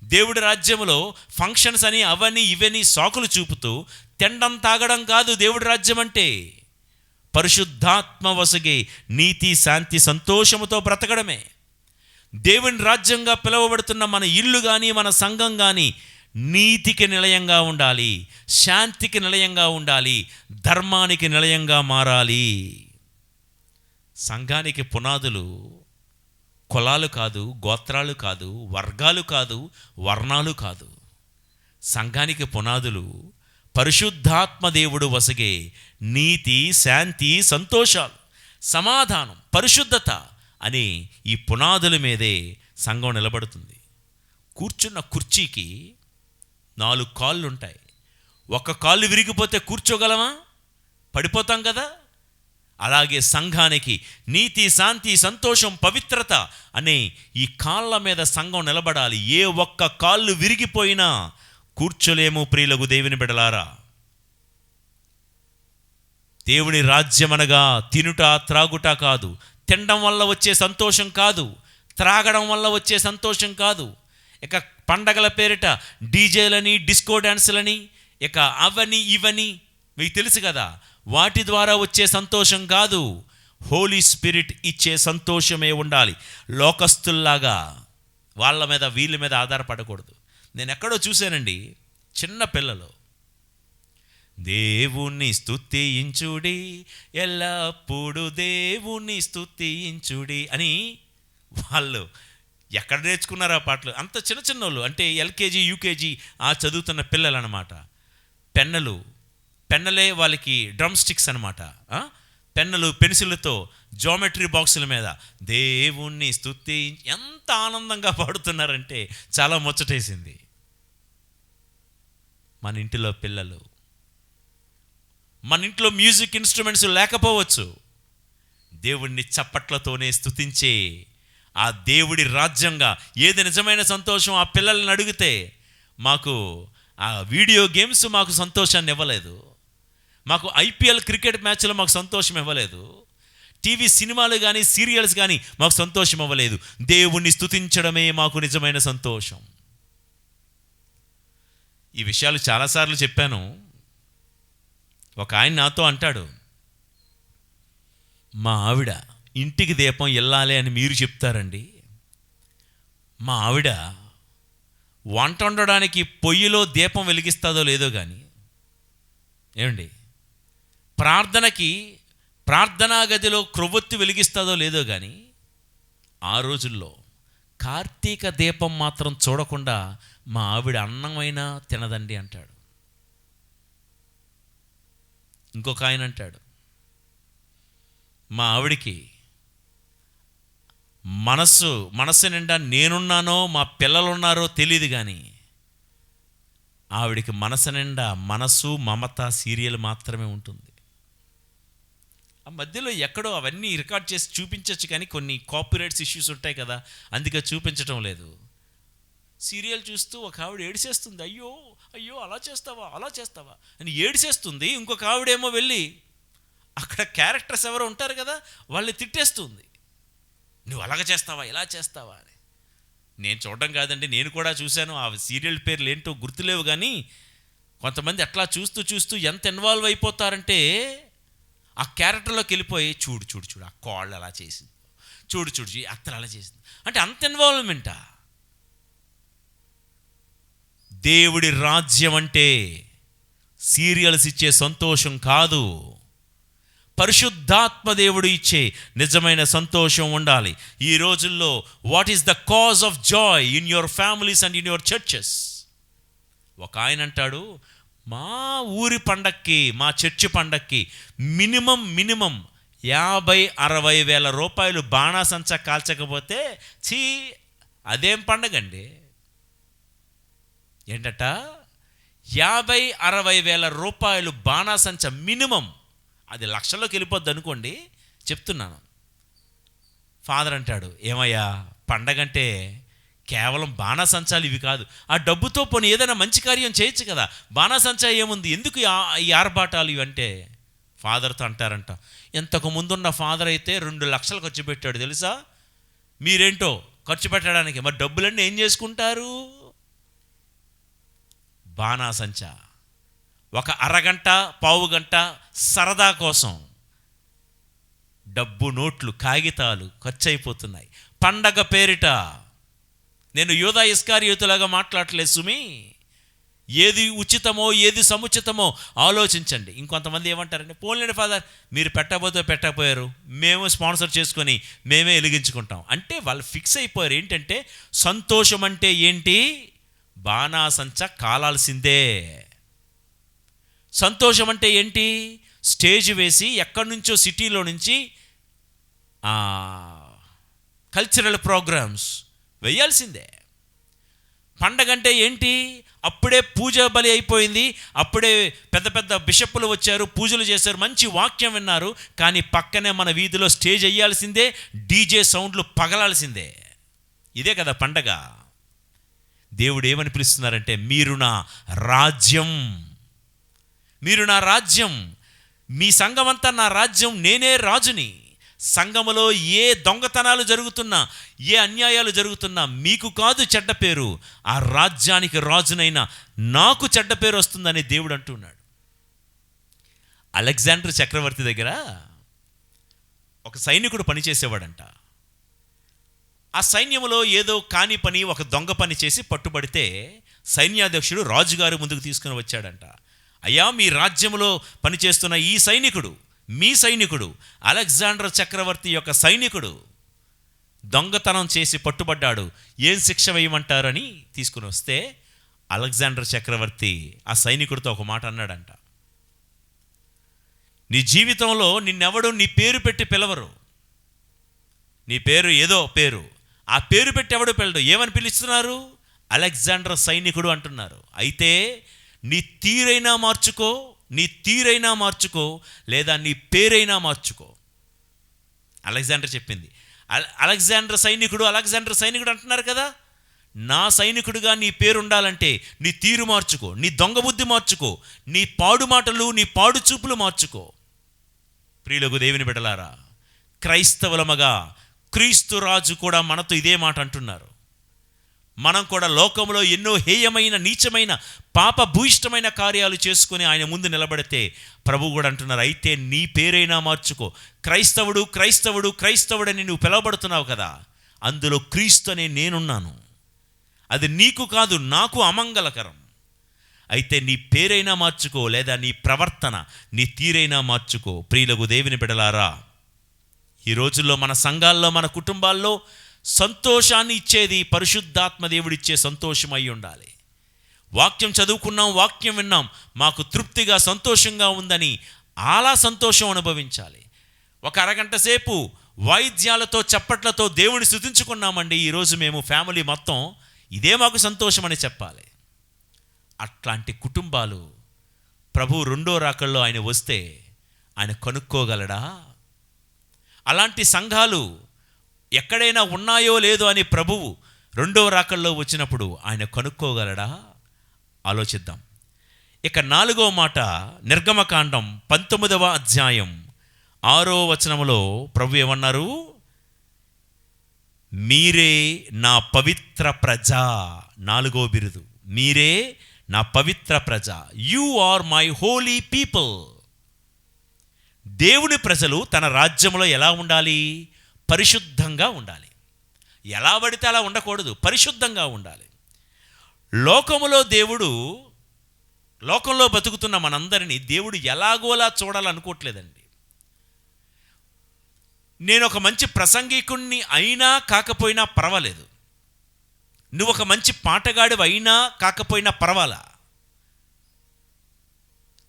A: దేవుడి రాజ్యములో ఫంక్షన్స్ అని అవని ఇవని సాకులు చూపుతూ తినడం, తాగడం కాదు. దేవుడి రాజ్యం అంటే పరిశుద్ధాత్మ వసగే నీతి, శాంతి, సంతోషముతో బ్రతకడమే. దేవుని రాజ్యంగా పిలువబడుతున్న మన ఇల్లు కానీ, మన సంఘం కానీ నీతికి నిలయంగా ఉండాలి, శాంతికి నిలయంగా ఉండాలి, ధర్మానికి నిలయంగా మారాలి. సంఘానికి పునాదులు కులాలు కాదు, గోత్రాలు కాదు, వర్గాలు కాదు, వర్ణాలు కాదు. సంఘానికి పునాదులు పరిశుద్ధాత్మ దేవుడు వసగే నీతి, శాంతి, సంతోషాలు, సమాధానం, పరిశుద్ధత అని ఈ పునాదుల మీదే సంఘం నిలబడుతుంది. కూర్చున్న కుర్చీకి 4 కాళ్ళు ఉంటాయి. ఒక కాళ్ళు విరిగిపోతే కూర్చోగలమా? పడిపోతాం కదా. అలాగే సంఘానికి నీతి, శాంతి, సంతోషం, పవిత్రత అనే ఈ కాళ్ళ మీద సంఘం నిలబడాలి. ఏ ఒక్క కాళ్ళు విరిగిపోయినా కూర్చోలేము. ప్రియులకు దేవుని బిడలారా, దేవుని రాజ్యం అనగా తినుట త్రాగుట కాదు, తినడం వల్ల వచ్చే సంతోషం కాదు, త్రాగడం వల్ల వచ్చే సంతోషం కాదు, ఇక పండగల పేరిట డీజేలని, డిస్కో డ్యాన్సులని, ఇక అవని ఇవని మీకు తెలుసు కదా, వాటి ద్వారా వచ్చే సంతోషం కాదు. హోలీ స్పిరిట్ ఇచ్చే సంతోషమే ఉండాలి. లోకస్తుల్లాగా వాళ్ళ మీద వీళ్ళ మీద ఆధారపడకూడదు. నేను ఎక్కడో చూశానండి, చిన్న పిల్లలు దేవుణ్ణి స్తుతించుడి, ఎల్లప్పుడూ దేవుణ్ణి స్తుతించుడి అని వాళ్ళు ఎక్కడ నేర్చుకున్నారు ఆ పాటలు? అంత చిన్న చిన్నోళ్ళు, అంటే ఎల్కేజీ యూకేజీ ఆ చదువుతున్న పిల్లలు అనమాట. పెన్నలే వాళ్ళకి డ్రమ్ స్టిక్స్ అనమాట. పెన్నులు, పెన్సిళ్ళతో జామెట్రీ బాక్సుల మీద దేవుణ్ణి స్తుతి, ఎంత ఆనందంగా పాడుతున్నారంటే చాలా ముచ్చటేసింది. మన ఇంటిలో పిల్లలు, మన ఇంట్లో మ్యూజిక్ ఇన్స్ట్రుమెంట్స్ లేకపోవచ్చు, దేవుణ్ణి చప్పట్లతోనే స్తుతించే ఆ దేవుడి రాజ్యంగా ఏది నిజమైన సంతోషం? ఆ పిల్లల్ని అడిగితే మాకు ఆ వీడియో గేమ్స్ మాకు సంతోషాన్ని ఇవ్వలేదు, మాకు ఐపీఎల్ క్రికెట్ మ్యాచ్లో మాకు సంతోషం ఇవ్వలేదు, టీవీ సినిమాలు కానీ సీరియల్స్ కానీ మాకు సంతోషం ఇవ్వలేదు. దేవుణ్ణి స్తుతించడమే మాకు నిజమైన సంతోషం. ఈ విషయాలు చాలాసార్లు చెప్పాను. ఒక ఆయన నాతో అంటాడు, మా ఆవిడ ఇంటికి దీపం ఇల్లాలి అని మీరు చెప్తారండి, మా ఆవిడ వంట వండడానికి పొయ్యిలో దీపం వెలిగిస్తుందో లేదో కానీ, ఏమండి, ప్రార్థనకి ప్రార్థనా గదిలో క్రొవ్వొత్తి వెలిగిస్తుందో లేదో కానీ, ఆ రోజుల్లో కార్తీక దీపం మాత్రం చూడకుండా మా ఆవిడ అన్నమైనా తినదండి అంటాడు. ఇంకొక ఆయన అంటాడు, మా ఆవిడికి మనస్సు నిండా నేనున్నానో మా పిల్లలున్నారో తెలియదు కానీ ఆవిడికి మనసు నిండా మనసు, మమత సీరియల్ మాత్రమే ఉంటుంది. ఆ మధ్యలో ఎక్కడో అవన్నీ రికార్డ్ చేసి చూపించవచ్చు కానీ కొన్ని కాపీరైట్స్ ఇష్యూస్ ఉంటాయి కదా, అందుకే చూపించటం లేదు. సీరియల్ చూస్తూ ఒక ఆవిడ ఏడిసేస్తుంది, అయ్యో అయ్యో అలా చేస్తావా అని ఏడిసేస్తుంది. ఇంకొక ఆవిడేమో వెళ్ళి అక్కడ క్యారెక్టర్స్ ఎవరో ఉంటారు కదా, వాళ్ళని తిట్టేస్తుంది, నువ్వు అలాగ చేస్తావా ఇలా చేస్తావా అని. నేను చూడడం కాదండి, నేను కూడా చూశాను. ఆ సీరియల్ పేర్లు ఏంటో గుర్తులేవు కానీ కొంతమంది అట్లా చూస్తూ చూస్తూ ఎంత ఇన్వాల్వ్ అయిపోతారంటే ఆ క్యారెక్టర్లోకి వెళ్ళిపోయి చూడు చూడు చూడు ఆ కోళ్ళు అలా చేసింది, చూడు చూడు అత్తలు అలా చేసింది అంటే అంత ఇన్వాల్వ్మెంటా? దేవుడి రాజ్యం అంటే సీరియల్స్ ఇచ్చే సంతోషం కాదు, పరిశుద్ధాత్మ దేవుడు ఇచ్చే నిజమైన సంతోషం ఉండాలి. ఈ రోజుల్లో what is the cause of Joy in your families and in your churches? ఒక ఆయన అంటాడు, మా ఊరి పండక్కి, మా చర్చి పండక్కి మినిమం 50-60 వేల రూపాయలు బాణాసంచా కాల్చకపోతే చీ అదేం పండగండి. ఏంటట 50-60 వేల రూపాయలు బాణాసంచ మినిమం, అది లక్షల్లోకి వెళ్ళిపోద్ది అనుకోండి, చెప్తున్నాను. ఫాదర్ అంటాడు, ఏమయ్యా పండగంటే కేవలం బాణాసంచాలు ఇవి కాదు, ఆ డబ్బుతో పోనీ ఏదైనా మంచి కార్యం చేయొచ్చు కదా, బాణాసంచా ఏముంది, ఎందుకు ఈ ఆర్భాటాలు ఇవంటే? ఫాదర్తో అంటారంట, ఇంతకు ముందున్న ఫాదర్ అయితే 2 లక్షలు ఖర్చు పెట్టాడు తెలుసా, మీరేంటో ఖర్చు పెట్టడానికి, మరి డబ్బులన్నీ ఏం చేసుకుంటారు? బాణాసంచా ఒక అరగంట పావు గంట సరదా కోసం డబ్బు నోట్లు కాగితాలు ఖర్చు అయిపోతున్నాయి పండగ పేరిట. నేను యూదా ఇస్కారియోతులాగా మాట్లాడలేదు సుమి, ఏది ఉచితమో ఏది సముచితమో ఆలోచించండి. ఇంకొంతమంది ఏమంటారంటే, పోన్లేండి ఫాదర్ మీరు పెట్టకపోతే పెట్టకపోయారు, మేము స్పాన్సర్ చేసుకొని మేమే వెలిగించుకుంటాం అంటే వాళ్ళు ఫిక్స్ అయిపోయారు. ఏంటంటే సంతోషం అంటే ఏంటి, బాణాసంచ కాలాల్సిందే. సంతోషం అంటే ఏంటి, స్టేజ్ వేసి ఎక్కడి నుంచో సిటీలో నుంచి కల్చరల్ ప్రోగ్రామ్స్ వేయాల్సిందే. పండగ అంటే ఏంటి, అప్పుడే పూజ బలి అయిపోయింది, అప్పుడే పెద్ద పెద్ద బిషప్పులు వచ్చారు, పూజలు చేశారు, మంచి వాక్యం విన్నారు, కానీ పక్కనే మన వీధిలో స్టేజ్ వేయాల్సిందే, డీజే సౌండ్లు పగలాల్సిందే. ఇదే కదా పండగ. దేవుడు ఏమని పిలుస్తున్నారంటే, మీరు నా రాజ్యం, మీరు నా రాజ్యం, మీ సంఘమంతా నా రాజ్యం, నేనే రాజుని. సంఘములో ఏ దొంగతనాలు జరుగుతున్నా, ఏ అన్యాయాలు జరుగుతున్నా మీకు కాదు చెడ్డ పేరు, ఆ రాజ్యానికి రాజునైనా నాకు చెడ్డ పేరు వస్తుందని దేవుడు అంటున్నాడు. అలెగ్జాండర్ చక్రవర్తి దగ్గర ఒక సైనికుడు పనిచేసేవాడంట. ఆ సైన్యంలో ఏదో కాని పని, ఒక దొంగ పని చేసి పట్టుబడితే సైన్యాధ్యక్షుడు రాజుగారి ముందుకు తీసుకుని వచ్చాడంట. అయ్యా మీ రాజ్యంలో పనిచేస్తున్న ఈ సైనికుడు, మీ సైనికుడు, అలెగ్జాండర్ చక్రవర్తి యొక్క సైనికుడు దొంగతనం చేసి పట్టుబడ్డాడు, ఏం శిక్ష వేయమంటారని తీసుకుని వస్తే అలెగ్జాండర్ చక్రవర్తి ఆ సైనికుడితో ఒక మాట అన్నాడంట, నీ జీవితంలో నిన్నెవడు నీ పేరు పెట్టి పిలవరు, నీ పేరు ఏదో పేరు, ఆ పేరు పెట్టి ఎవడు పిలడు, ఏమని పిలుస్తున్నారు, అలెగ్జాండర్ సైనికుడు అంటున్నారు. అయితే నీ తీరైనా మార్చుకో, నీ తీరైనా మార్చుకో, లేదా నీ పేరైనా మార్చుకో. అలెగ్జాండర్ చెప్పింది. అలెగ్జాండర్ సైనికుడు అంటున్నారు కదా, నా సైనికుడిగా నీ పేరు ఉండాలంటే నీ తీరు మార్చుకో, నీ దొంగ బుద్ధి మార్చుకో, నీ పాడు మాటలు, నీ పాడు చూపులు మార్చుకో. ప్రియులకు దేవుని బిడ్డలారా, క్రైస్తవులమగా క్రీస్తు రాజు కూడా మనతో ఇదే మాట అంటున్నారు. మనం కూడా లోకంలో ఎన్నో హేయమైన, నీచమైన, పాప భూయిష్టమైన కార్యాలు చేసుకుని ఆయన ముందు నిలబడితే ప్రభు కూడా అంటున్నారు, అయితే నీ పేరైనా మార్చుకో. క్రైస్తవుడు క్రైస్తవుడు క్రైస్తవుడని నువ్వు పిలవబడుతున్నావు కదా, అందులో క్రీస్తు అనే నేనున్నాను, అది నీకు కాదు నాకు అమంగళకరం. అయితే నీ పేరైనా మార్చుకో, లేదా నీ ప్రవర్తన, నీ తీరైనా మార్చుకో. ప్రియులకు దేవుని బిడ్డలారా, ఈ రోజుల్లో మన సంఘాల్లో, మన కుటుంబాల్లో సంతోషాన్ని ఇచ్చేది పరిశుద్ధాత్మ దేవుడిచ్చే సంతోషం అయి ఉండాలి. వాక్యం చదువుకున్నాం, వాక్యం విన్నాం, మాకు తృప్తిగా సంతోషంగా ఉందని అలా సంతోషం అనుభవించాలి. ఒక అరగంట సేపు వాయిద్యాలతో చప్పట్లతో దేవుని స్తుతించుకున్నామండి, ఈరోజు మేము ఫ్యామిలీ మొత్తం ఇదే మాకు సంతోషం అని చెప్పాలి. అట్లాంటి కుటుంబాలు ప్రభు రెండో రాకల్లో ఆయన వస్తే ఆయన కనుక్కోగలడా? అలాంటి సంఘాలు ఎక్కడైనా ఉన్నాయో లేదో అని ప్రభువు రెండవ రాకల్లో వచ్చినప్పుడు ఆయన కనుక్కోగలడా? ఆలోచిద్దాం. ఇక 4వ మాట, నిర్గమకాండం 19వ అధ్యాయం 6వ వచనములో ప్రభు ఏమన్నారు, మీరే నా పవిత్ర ప్రజ. 4వ బిరుదు, మీరే నా పవిత్ర ప్రజ. You are my holy people. దేవుని ప్రజలు తన రాజ్యంలో ఎలా ఉండాలి? పరిశుద్ధంగా ఉండాలి. ఎలా పడితే అలా ఉండకూడదు, పరిశుద్ధంగా ఉండాలి. లోకంలో బతుకుతున్న మనందరినీ దేవుడు ఎలాగోలా చూడాలనుకోవట్లేదండి. నేను ఒక మంచి ప్రసంగికుణ్ణి అయినా కాకపోయినా పర్వాలేదు, నువ్వు ఒక మంచి పాటగాడివి అయినా కాకపోయినా పర్వాలా,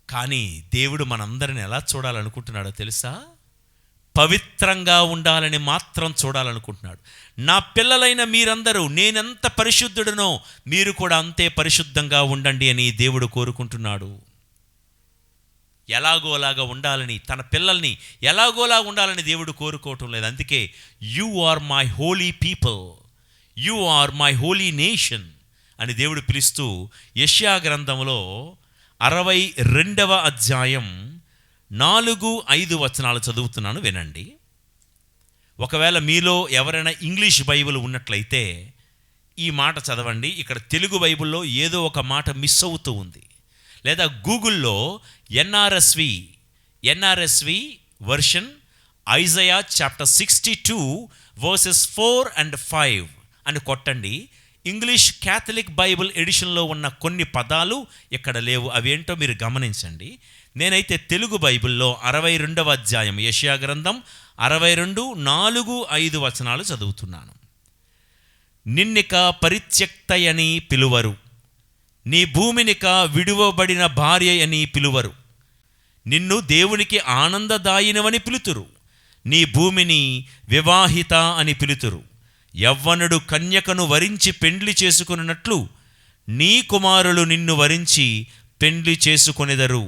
A: కానీ దేవుడు మనందరిని ఎలా చూడాలనుకుంటున్నాడో తెలుసా? పవిత్రంగా ఉండాలని మాత్రం చూడాలనుకుంటున్నాడు. నా పిల్లలైన మీరందరూ నేనెంత పరిశుద్ధుడనో మీరు కూడా అంతే పరిశుద్ధంగా ఉండండి అని దేవుడు కోరుకుంటున్నాడు. ఎలాగోలాగా ఉండాలని, తన పిల్లల్ని ఎలాగోలా ఉండాలని దేవుడు కోరుకోవటం లేదు. అందుకే you are my holy people, you are my holy nation అని దేవుడు పిలుస్తూ యెషయా గ్రంథంలో 62వ అధ్యాయం 4-5 వచనాలు చదువుతున్నాను, వినండి. ఒకవేళ మీలో ఎవరైనా ఇంగ్లీష్ బైబిల్ ఉన్నట్లయితే ఈ మాట చదవండి. ఇక్కడ తెలుగు బైబిల్లో ఏదో ఒక మాట మిస్ అవుతూ ఉంది. లేదా గూగుల్లో ఎన్ఆర్ఎస్వి version Isaiah chapter 62 versus 4 and 5 అని కొట్టండి. ఇంగ్లీష్ క్యాథలిక్ బైబిల్ ఎడిషన్లో ఉన్న కొన్ని పదాలు ఇక్కడ లేవు. అవేంటో మీరు గమనించండి. నేనైతే తెలుగు బైబిల్లో 62వ అధ్యాయం యెషయా గ్రంథం 62, 4, 5 వచనాలు చదువుతున్నాను. నిన్నిక పరిత్యక్తయని పిలువరు, నీ భూమినిక విడువబడిన భార్య అని పిలువరు. నిన్ను దేవునికి ఆనందదాయినవని పిలుతురు, నీ భూమిని వివాహిత అని పిలుతురు. యవ్వనుడు కన్యకను వరించి పెండ్లి చేసుకున్నట్లు నీ కుమారులు నిన్ను వరించి పెండ్లి చేసుకొనెదరు.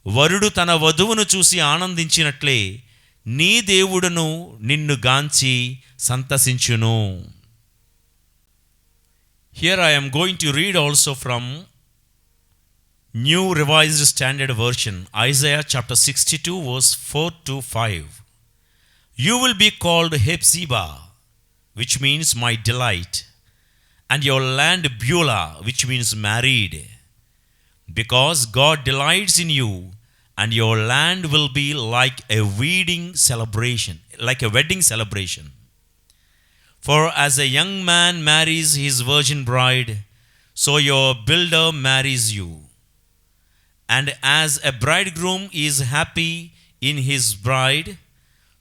A: వరుడు తన వధువును చూసి ఆనందించినట్లే నీ దేవుడును నిన్ను గాంచి సంతసించును. Here I am going to read also from New Revised Standard Version, Isaiah chapter 62 verse 4-5. You will be called Hephzibah, which means my delight, and your land Beulah, which means married, because God delights in you, and your land will be like a wedding celebration. For as a young man marries his virgin bride, so your builder marries you. And as a bridegroom is happy in his bride,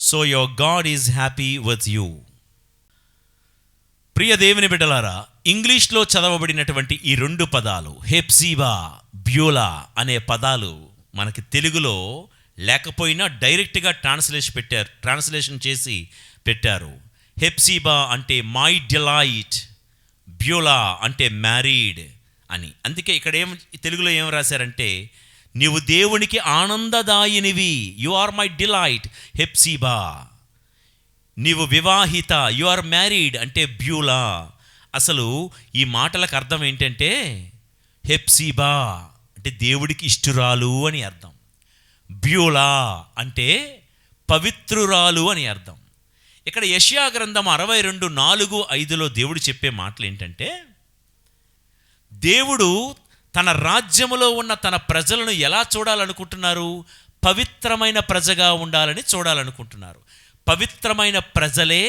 A: so your God is happy with you. ప్రియ దేవుని బిడ్డలారా, ఇంగ్లీష్లో చదవబడినటువంటి ఈ 2 పదాలు Hepsiba, Beulah అనే పదాలు మనకి తెలుగులో లేకపోయినా డైరెక్ట్గా ట్రాన్స్లేషన్ చేసి పెట్టారు. హెప్సిబా అంటే మై డిలైట్, బ్యూలా అంటే మ్యారీడ్ అని. అందుకే ఇక్కడ తెలుగులో ఏం రాశారంటే, నీవు దేవునికి ఆనందదాయినివి, you are my delight Hephzibah. నీవు వివాహిత, యు ఆర్ మ్యారీడ్ అంటే బ్యూలా. అసలు ఈ మాటలకు అర్థం ఏంటంటే, హెప్సిబా అంటే దేవుడికి ఇష్టురాలు అని అర్థం, బ్యూలా అంటే పవిత్రురాలు అని అర్థం. ఇక్కడ యెషయా గ్రంథం 62, 4, 5లో దేవుడు చెప్పే మాటలు ఏంటంటే, దేవుడు తన రాజ్యములో ఉన్న తన ప్రజలను ఎలా చూడాలనుకుంటున్నారు? పవిత్రమైన ప్రజగా ఉండాలని చూడాలనుకుంటున్నారు. పవిత్రమైన ప్రజలే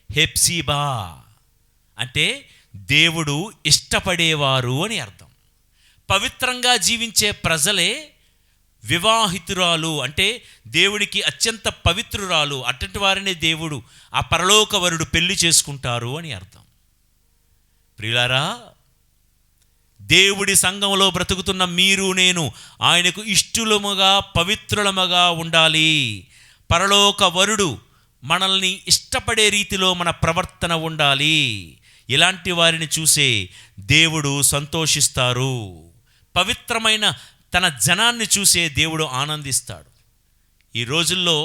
A: హెప్సిబా అంటే దేవుడు ఇష్టపడేవారు అని అర్థం. పవిత్రంగా జీవించే ప్రజలే వివాహితురాలు అంటే దేవుడికి అత్యంత పవిత్రురాలు. అటువంటి వారిని దేవుడు ఆ పరలోక వరుడు పెళ్లి చేసుకుంటారు అని అర్థం. ప్రియులారా, దేవుడి సంఘంలో బ్రతుకుతున్న మీరు నేను ఆయనకు ఇష్టులముగా పవిత్రులముగా ఉండాలి. పరలోక వరుడు మనల్ని ఇష్టపడే రీతిలో మన ప్రవర్తన ఉండాలి. ఇలాంటి వారిని చూసే దేవుడు సంతోషిస్తారు. పవిత్రమైన తన జనాన్ని చూసే దేవుడు ఆనందిస్తాడు. ఈ రోజుల్లో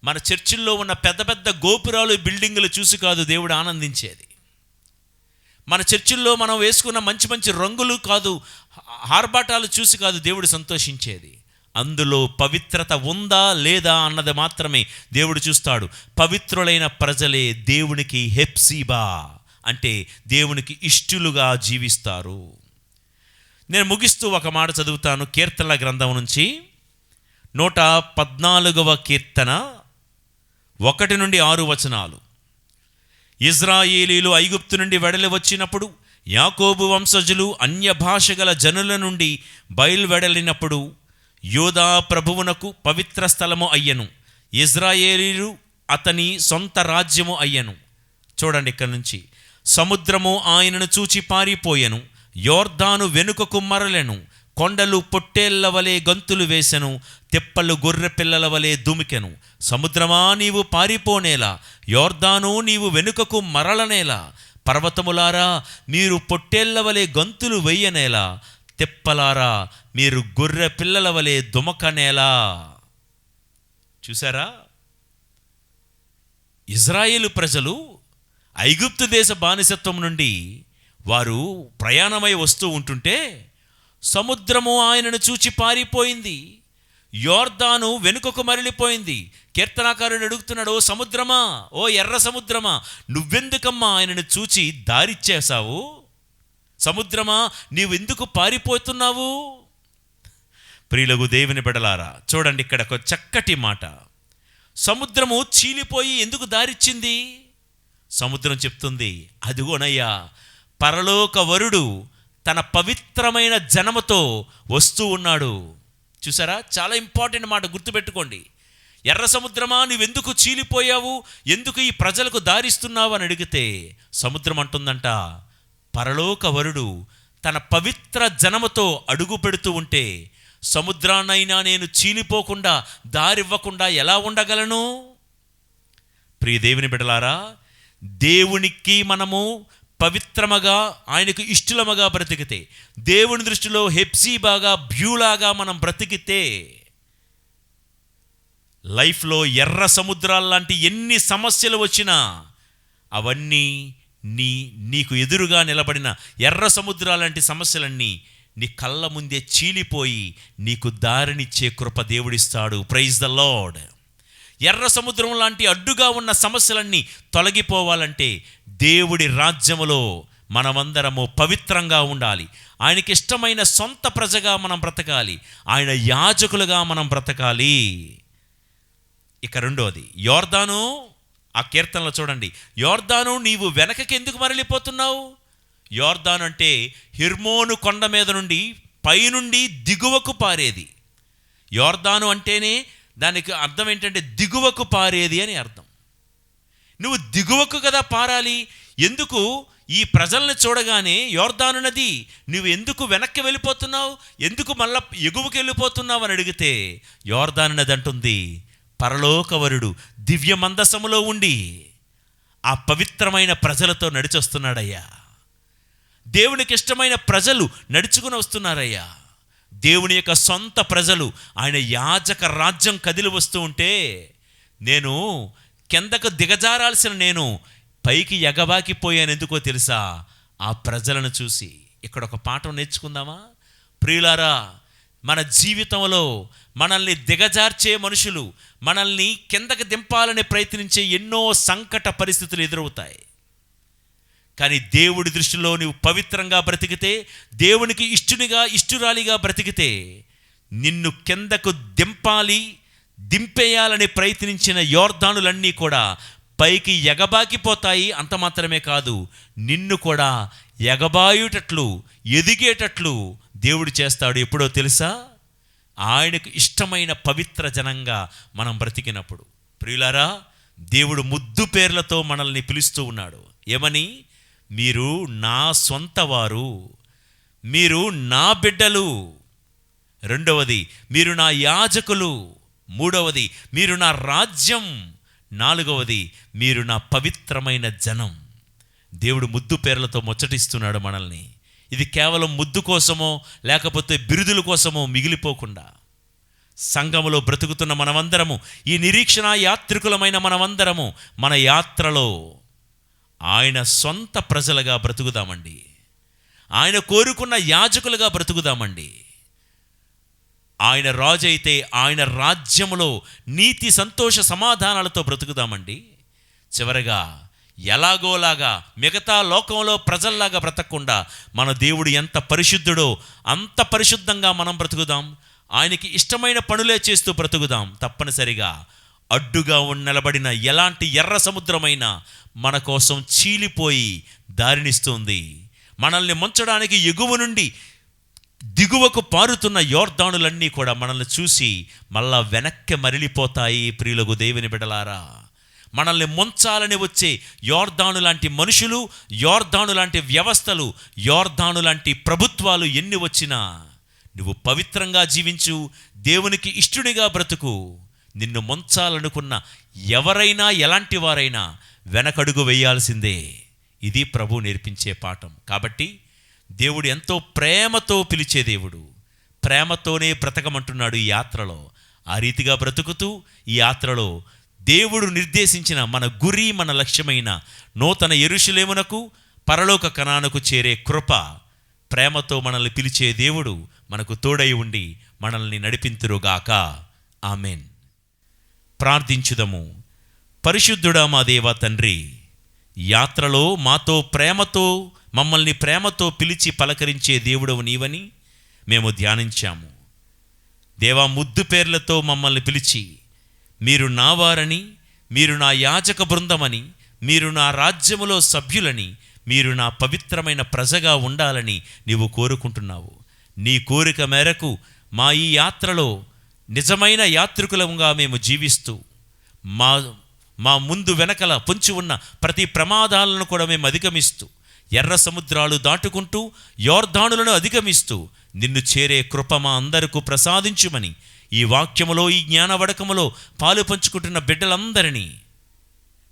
A: మన చర్చిల్లో ఉన్న పెద్ద పెద్ద గోపురాలు, బిల్డింగులు చూసి కాదు దేవుడు ఆనందించేది. మన చర్చిల్లో మనం వేసుకున్న మంచి మంచి రంగులు కాదు, ఆర్భాటాలు చూసి కాదు దేవుడు సంతోషించేది. అందులో పవిత్రత ఉందా లేదా అన్నది మాత్రమే దేవుడు చూస్తాడు. పవిత్రులైన ప్రజలే దేవునికి హెప్సిబా అంటే దేవునికి ఇష్టులుగా జీవిస్తారు. నేను ముగిస్తూ ఒక మాట చదువుతాను. కీర్తనల గ్రంథం నుంచి 114వ కీర్తన 1 నుండి 6 వచనాలు. ఇజ్రాయేలీలు ఐగుప్తు నుండి వెడలి వచ్చినప్పుడు, యాకోబు వంశజులు అన్య భాష గల జనుల నుండి బయలువెడలినప్పుడు, యోధా ప్రభువునకు పవిత్ర స్థలము అయ్యను, ఇజ్రాయేలీలు అతని సొంత రాజ్యము అయ్యను. చూడండి ఇక్కడ నుంచి, సముద్రము ఆయనను చూచి పారిపోయెను, యోర్దాను వెనుకకు మరలెను, కొండలు పొట్టేళ్ల వలె గంతులు వేసెను, తెప్పలు గొర్రె పిల్లల వలె దుమికెను. సముద్రమా నీవు పారిపోనేలా, యోర్దాను నీవు వెనుకకు మరలనేలా, పర్వతములారా మీరు పొట్టేళ్ల వలె గంతులు వెయ్యనేలా, తెప్పలారా మీరు గొర్రె పిల్లల వలె దుమకనేలా. చూసారా, ఇజ్రాయేలు ప్రజలు ఐగుప్తు దేశ బానిసత్వం నుండి వారు ప్రయాణమై వస్తూ ఉంటుంటే, సముద్రము ఆయనను చూచి పారిపోయింది, యోర్దాను వెనుకకు మరలిపోయింది. కీర్తనాకారుడు అడుగుతున్నాడు, ఓ సముద్రమా, ఓ ఎర్ర సముద్రమా, నువ్వెందుకమ్మా ఆయనను చూచి దారిచ్చేశావు? సముద్రమా, నీవెందుకు పారిపోతున్నావు? ప్రియులకు దేవుని బిడ్డలారా, చూడండి ఇక్కడ ఒక చక్కటి మాట. సముద్రము చీలిపోయి ఎందుకు దారిచ్చింది? సముద్రం చెప్తుంది, అదిగోనయ్యా పరలోక వరుడు తన పవిత్రమైన జనముతో వస్తూ ఉన్నాడు. చూసారా, చాలా ఇంపార్టెంట్ మాట, గుర్తుపెట్టుకోండి. ఎర్ర సముద్రమా నువ్వెందుకు చీలిపోయావు, ఎందుకు ఈ ప్రజలకు దారిస్తున్నావు అని అడిగితే సముద్రం అంటుందంట, పరలోక వరుడు తన పవిత్ర జనముతో అడుగు పెడుతూ ఉంటే సముద్రాన్నైనా నేను చీలిపోకుండా దారివ్వకుండా ఎలా ఉండగలను? ప్రియ దేవుని బిడ్డలారా, దేవునికి మనము పవిత్రముగా, ఆయనకు ఇష్టలముగా బ్రతికితే, దేవుని దృష్టిలో హెప్సీబాగా బ్యూలాగా మనం బ్రతికితే, లైఫ్లో ఎర్ర సముద్రాల లాంటి ఎన్ని సమస్యలు వచ్చినా అవన్నీ నీకు ఎదురుగా నిలబడిన ఎర్ర సముద్రాల లాంటి సమస్యలన్నీ నీ కళ్ళ ముందే చీలిపోయి నీకు దారినిచ్చే కృప దేవుడిస్తాడు. Praise the Lord. ఎర్ర సముద్రం లాంటి అడ్డుగా ఉన్న సమస్యలన్నీ తొలగిపోవాలంటే దేవుడి రాజ్యములో మనమందరము పవిత్రంగా ఉండాలి. ఆయనకి ఇష్టమైన సొంత ప్రజగా మనం బ్రతకాలి, ఆయన యాజకులుగా మనం బ్రతకాలి. ఇక రెండోది, యోర్దాను. ఆ కీర్తనలో చూడండి, యోర్దాను నీవు వెనకకి ఎందుకు మరలిపోతున్నావు? యోర్దాను అంటే హెర్మోను కొండ మీద నుండి పైనుండి దిగువకు పారేది. యోర్దాను అంటేనే దానికి అర్థం ఏంటంటే దిగువకు పారేది అని అర్థం. నువ్వు దిగువకు కదా పారాలి, ఎందుకు ఈ ప్రజల్ని చూడగానే యోర్దాను నది నువ్వు ఎందుకు వెనక్కి వెళ్ళిపోతున్నావు, ఎందుకు మళ్ళా ఎగువకి వెళ్ళిపోతున్నావు అని అడిగితే యోర్దాను నది అంటుంది, పరలోకవరుడు దివ్య మందసములో ఉండి ఆ పవిత్రమైన ప్రజలతో నడిచొస్తున్నాడయ్యా. దేవునికి ఇష్టమైన ప్రజలు నడుచుకుని వస్తున్నారయ్యా. దేవుని యొక్క సొంత ప్రజలు, ఆయన యాజక రాజ్యం కదిలి వస్తూ ఉంటే నేను కిందకు దిగజారాల్సిన నేను పైకి ఎగబాకిపోయాను. ఎందుకో తెలుసా? ఆ ప్రజలను చూసి. ఇక్కడ ఒక పాఠం నేర్చుకుందామా ప్రియులారా? మన జీవితంలో మనల్ని దిగజార్చే మనుషులు, మనల్ని కిందకి దింపాలని ప్రయత్నించే ఎన్నో సంకట పరిస్థితులు ఎదురవుతాయి. కానీ దేవుడి దృష్టిలో నువ్వు పవిత్రంగా బ్రతికితే, దేవునికి ఇష్టురాలిగా బ్రతికితే, నిన్ను కిందకు దింపేయాలని ప్రయత్నించిన యోర్దానులన్నీ కూడా పైకి ఎగబాకిపోతాయి. అంత మాత్రమే కాదు, నిన్ను కూడా ఎగబాయుటట్లు, ఎదిగేటట్లు దేవుడు చేస్తాడు. ఎప్పుడో తెలుసా? ఆయనకు ఇష్టమైన పవిత్ర జనంగా మనం బ్రతికినప్పుడు. ప్రియులారా, దేవుడు ముద్దు పేర్లతో మనల్ని పిలుస్తూ ఉన్నాడు. ఏమని? మీరు నా సొంత వారు, మీరు నా బిడ్డలు. రెండవది, మీరు నా యాజకులు. మూడవది, మీరు నా రాజ్యం. నాలుగవది, మీరు నా పవిత్రమైన జనం. దేవుడు ముద్దు పేర్లతో ముచ్చటిస్తున్నాడు మనల్ని. ఇది కేవలం ముద్దు కోసమో లేకపోతే బిరుదుల కోసమో మిగిలిపోకుండా, సంఘములో బ్రతుకుతున్న మనమందరము, ఈ నిరీక్షణ యాత్రికులమైన మనమందరము మన యాత్రలో ఆయన సొంత ప్రజలుగా బ్రతుకుదామండి. ఆయన కోరుకున్న యాజకులుగా బ్రతుకుదామండి. ఆయన రాజు అయితే ఆయన రాజ్యములో నీతి, సంతోష, సమాధానాలతో బ్రతుకుదామండి. చివరగా ఎలాగోలాగా మిగతా లోకంలో ప్రజల్లాగా బ్రతకకుండా మన దేవుడు ఎంత పరిశుద్ధుడో అంత పరిశుద్ధంగా మనం బ్రతుకుదాం. ఆయనకి ఇష్టమైన పనులే చేస్తూ బ్రతుకుదాం. తప్పనిసరిగా అడ్డుగా నిలబడిన ఎలాంటి ఎర్ర సముద్రమైనా మన కోసం చీలిపోయి దారినిస్తుంది. మనల్ని ముంచడానికి ఎగువ నుండి దిగువకు పారుతున్న యోర్దానులన్నీ కూడా మనల్ని చూసి మళ్ళా వెనక్కి మరలిపోతాయి. ప్రియులకు దేవుని బిడ్డలారా, మనల్ని ముంచాలని వచ్చే యోర్దాను లాంటి మనుషులు, యోర్దాను లాంటి వ్యవస్థలు, యోర్దాను లాంటి ప్రభుత్వాలు ఎన్ని వచ్చినా నువ్వు పవిత్రంగా జీవించు, దేవునికి ఇష్టునిగా బ్రతుకు. నిన్ను ముంచాలనుకున్న ఎవరైనా ఎలాంటి వారైనా వెనకడుగు వేయాల్సిందే. ఇది ప్రభు నేర్పించే పాఠం. కాబట్టి దేవుడు ఎంతో ప్రేమతో పిలిచే దేవుడు. ప్రేమతోనే బ్రతకమంటున్నాడు ఈ యాత్రలో. ఆ రీతిగా బ్రతుకుతూ ఈ యాత్రలో దేవుడు నిర్దేశించిన మన గురి, మన లక్ష్యమైన నూతన యెరూషలేమునకు, పరలోక కనానుకు చేరే కృప, ప్రేమతో మనల్ని పిలిచే దేవుడు మనకు తోడై ఉండి మనల్ని నడిపింతురుగాక. ఆమెన్. ప్రార్థించుదము. పరిశుద్ధుడా మా దేవ తండ్రి, యాత్రలో మాతో ప్రేమతో, మమ్మల్ని ప్రేమతో పిలిచి పలకరించే దేవుడవు నీవని మేము ధ్యానించాము. దేవా, ముద్దు పేర్లతో మమ్మల్ని పిలిచి మీరు నా వారని, మీరు నా యాజక బృందమని, మీరు నా రాజ్యములో సభ్యులని, మీరు నా పవిత్రమైన ప్రజగా ఉండాలని నీవు కోరుకుంటున్నావు. నీ కోరిక మేరకు మా ఈ యాత్రలో నిజమైన యాత్రికులంగా మేము జీవిస్తూ మా ముందు వెనకల పొంచి ఉన్న ప్రతి ప్రమాదాలను కూడా మేము అధిగమిస్తూ, ఎర్ర సముద్రాలు దాటుకుంటూ, యోర్దానులను అధిగమిస్తూ నిన్ను చేరే కృప మా అందరికీ ప్రసాదించుమని ఈ వాక్యములో, ఈ జ్ఞానవడకములో పాలు పంచుకుంటున్న బిడ్డలందరినీ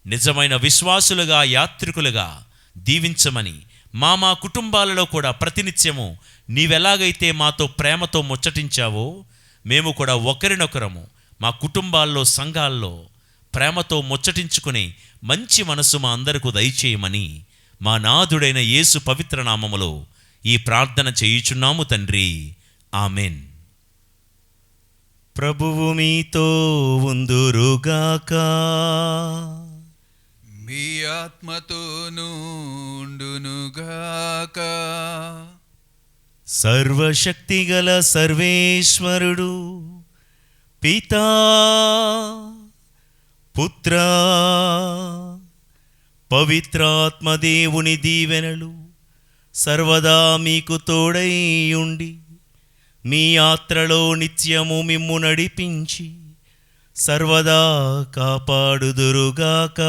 A: నిజమైన విశ్వాసులుగా, యాత్రికులుగా దీవించమని, మా కుటుంబాలలో కూడా ప్రతినిత్యము నీవెలాగైతే మాతో ప్రేమతో ముచ్చటించావో మేము కూడా ఒకరినొకరము మా కుటుంబాల్లో, సంఘాల్లో ప్రేమతో ముచ్చటించుకునే మంచి మనసు మా అందరికీ దయచేయమని మా నాథుడైన యేసు పవిత్ర నామములో ఈ ప్రార్థన చేయుచున్నాము తండ్రి. ఆమెన్. ప్రభువు మీతో ఉందురుగాక.
B: మీ ఆత్మతోనూ ఉండునుగాక.
A: సర్వశక్తిగల సర్వేశ్వరుడు పితా, పుత్ర, పవిత్రాత్మదేవుని దీవెనలు సర్వదా మీకు తోడై ఉండి మీ యాత్రలో నిత్యము మిమ్ము నడిపించి సర్వదా కాపాడుదురుగాక.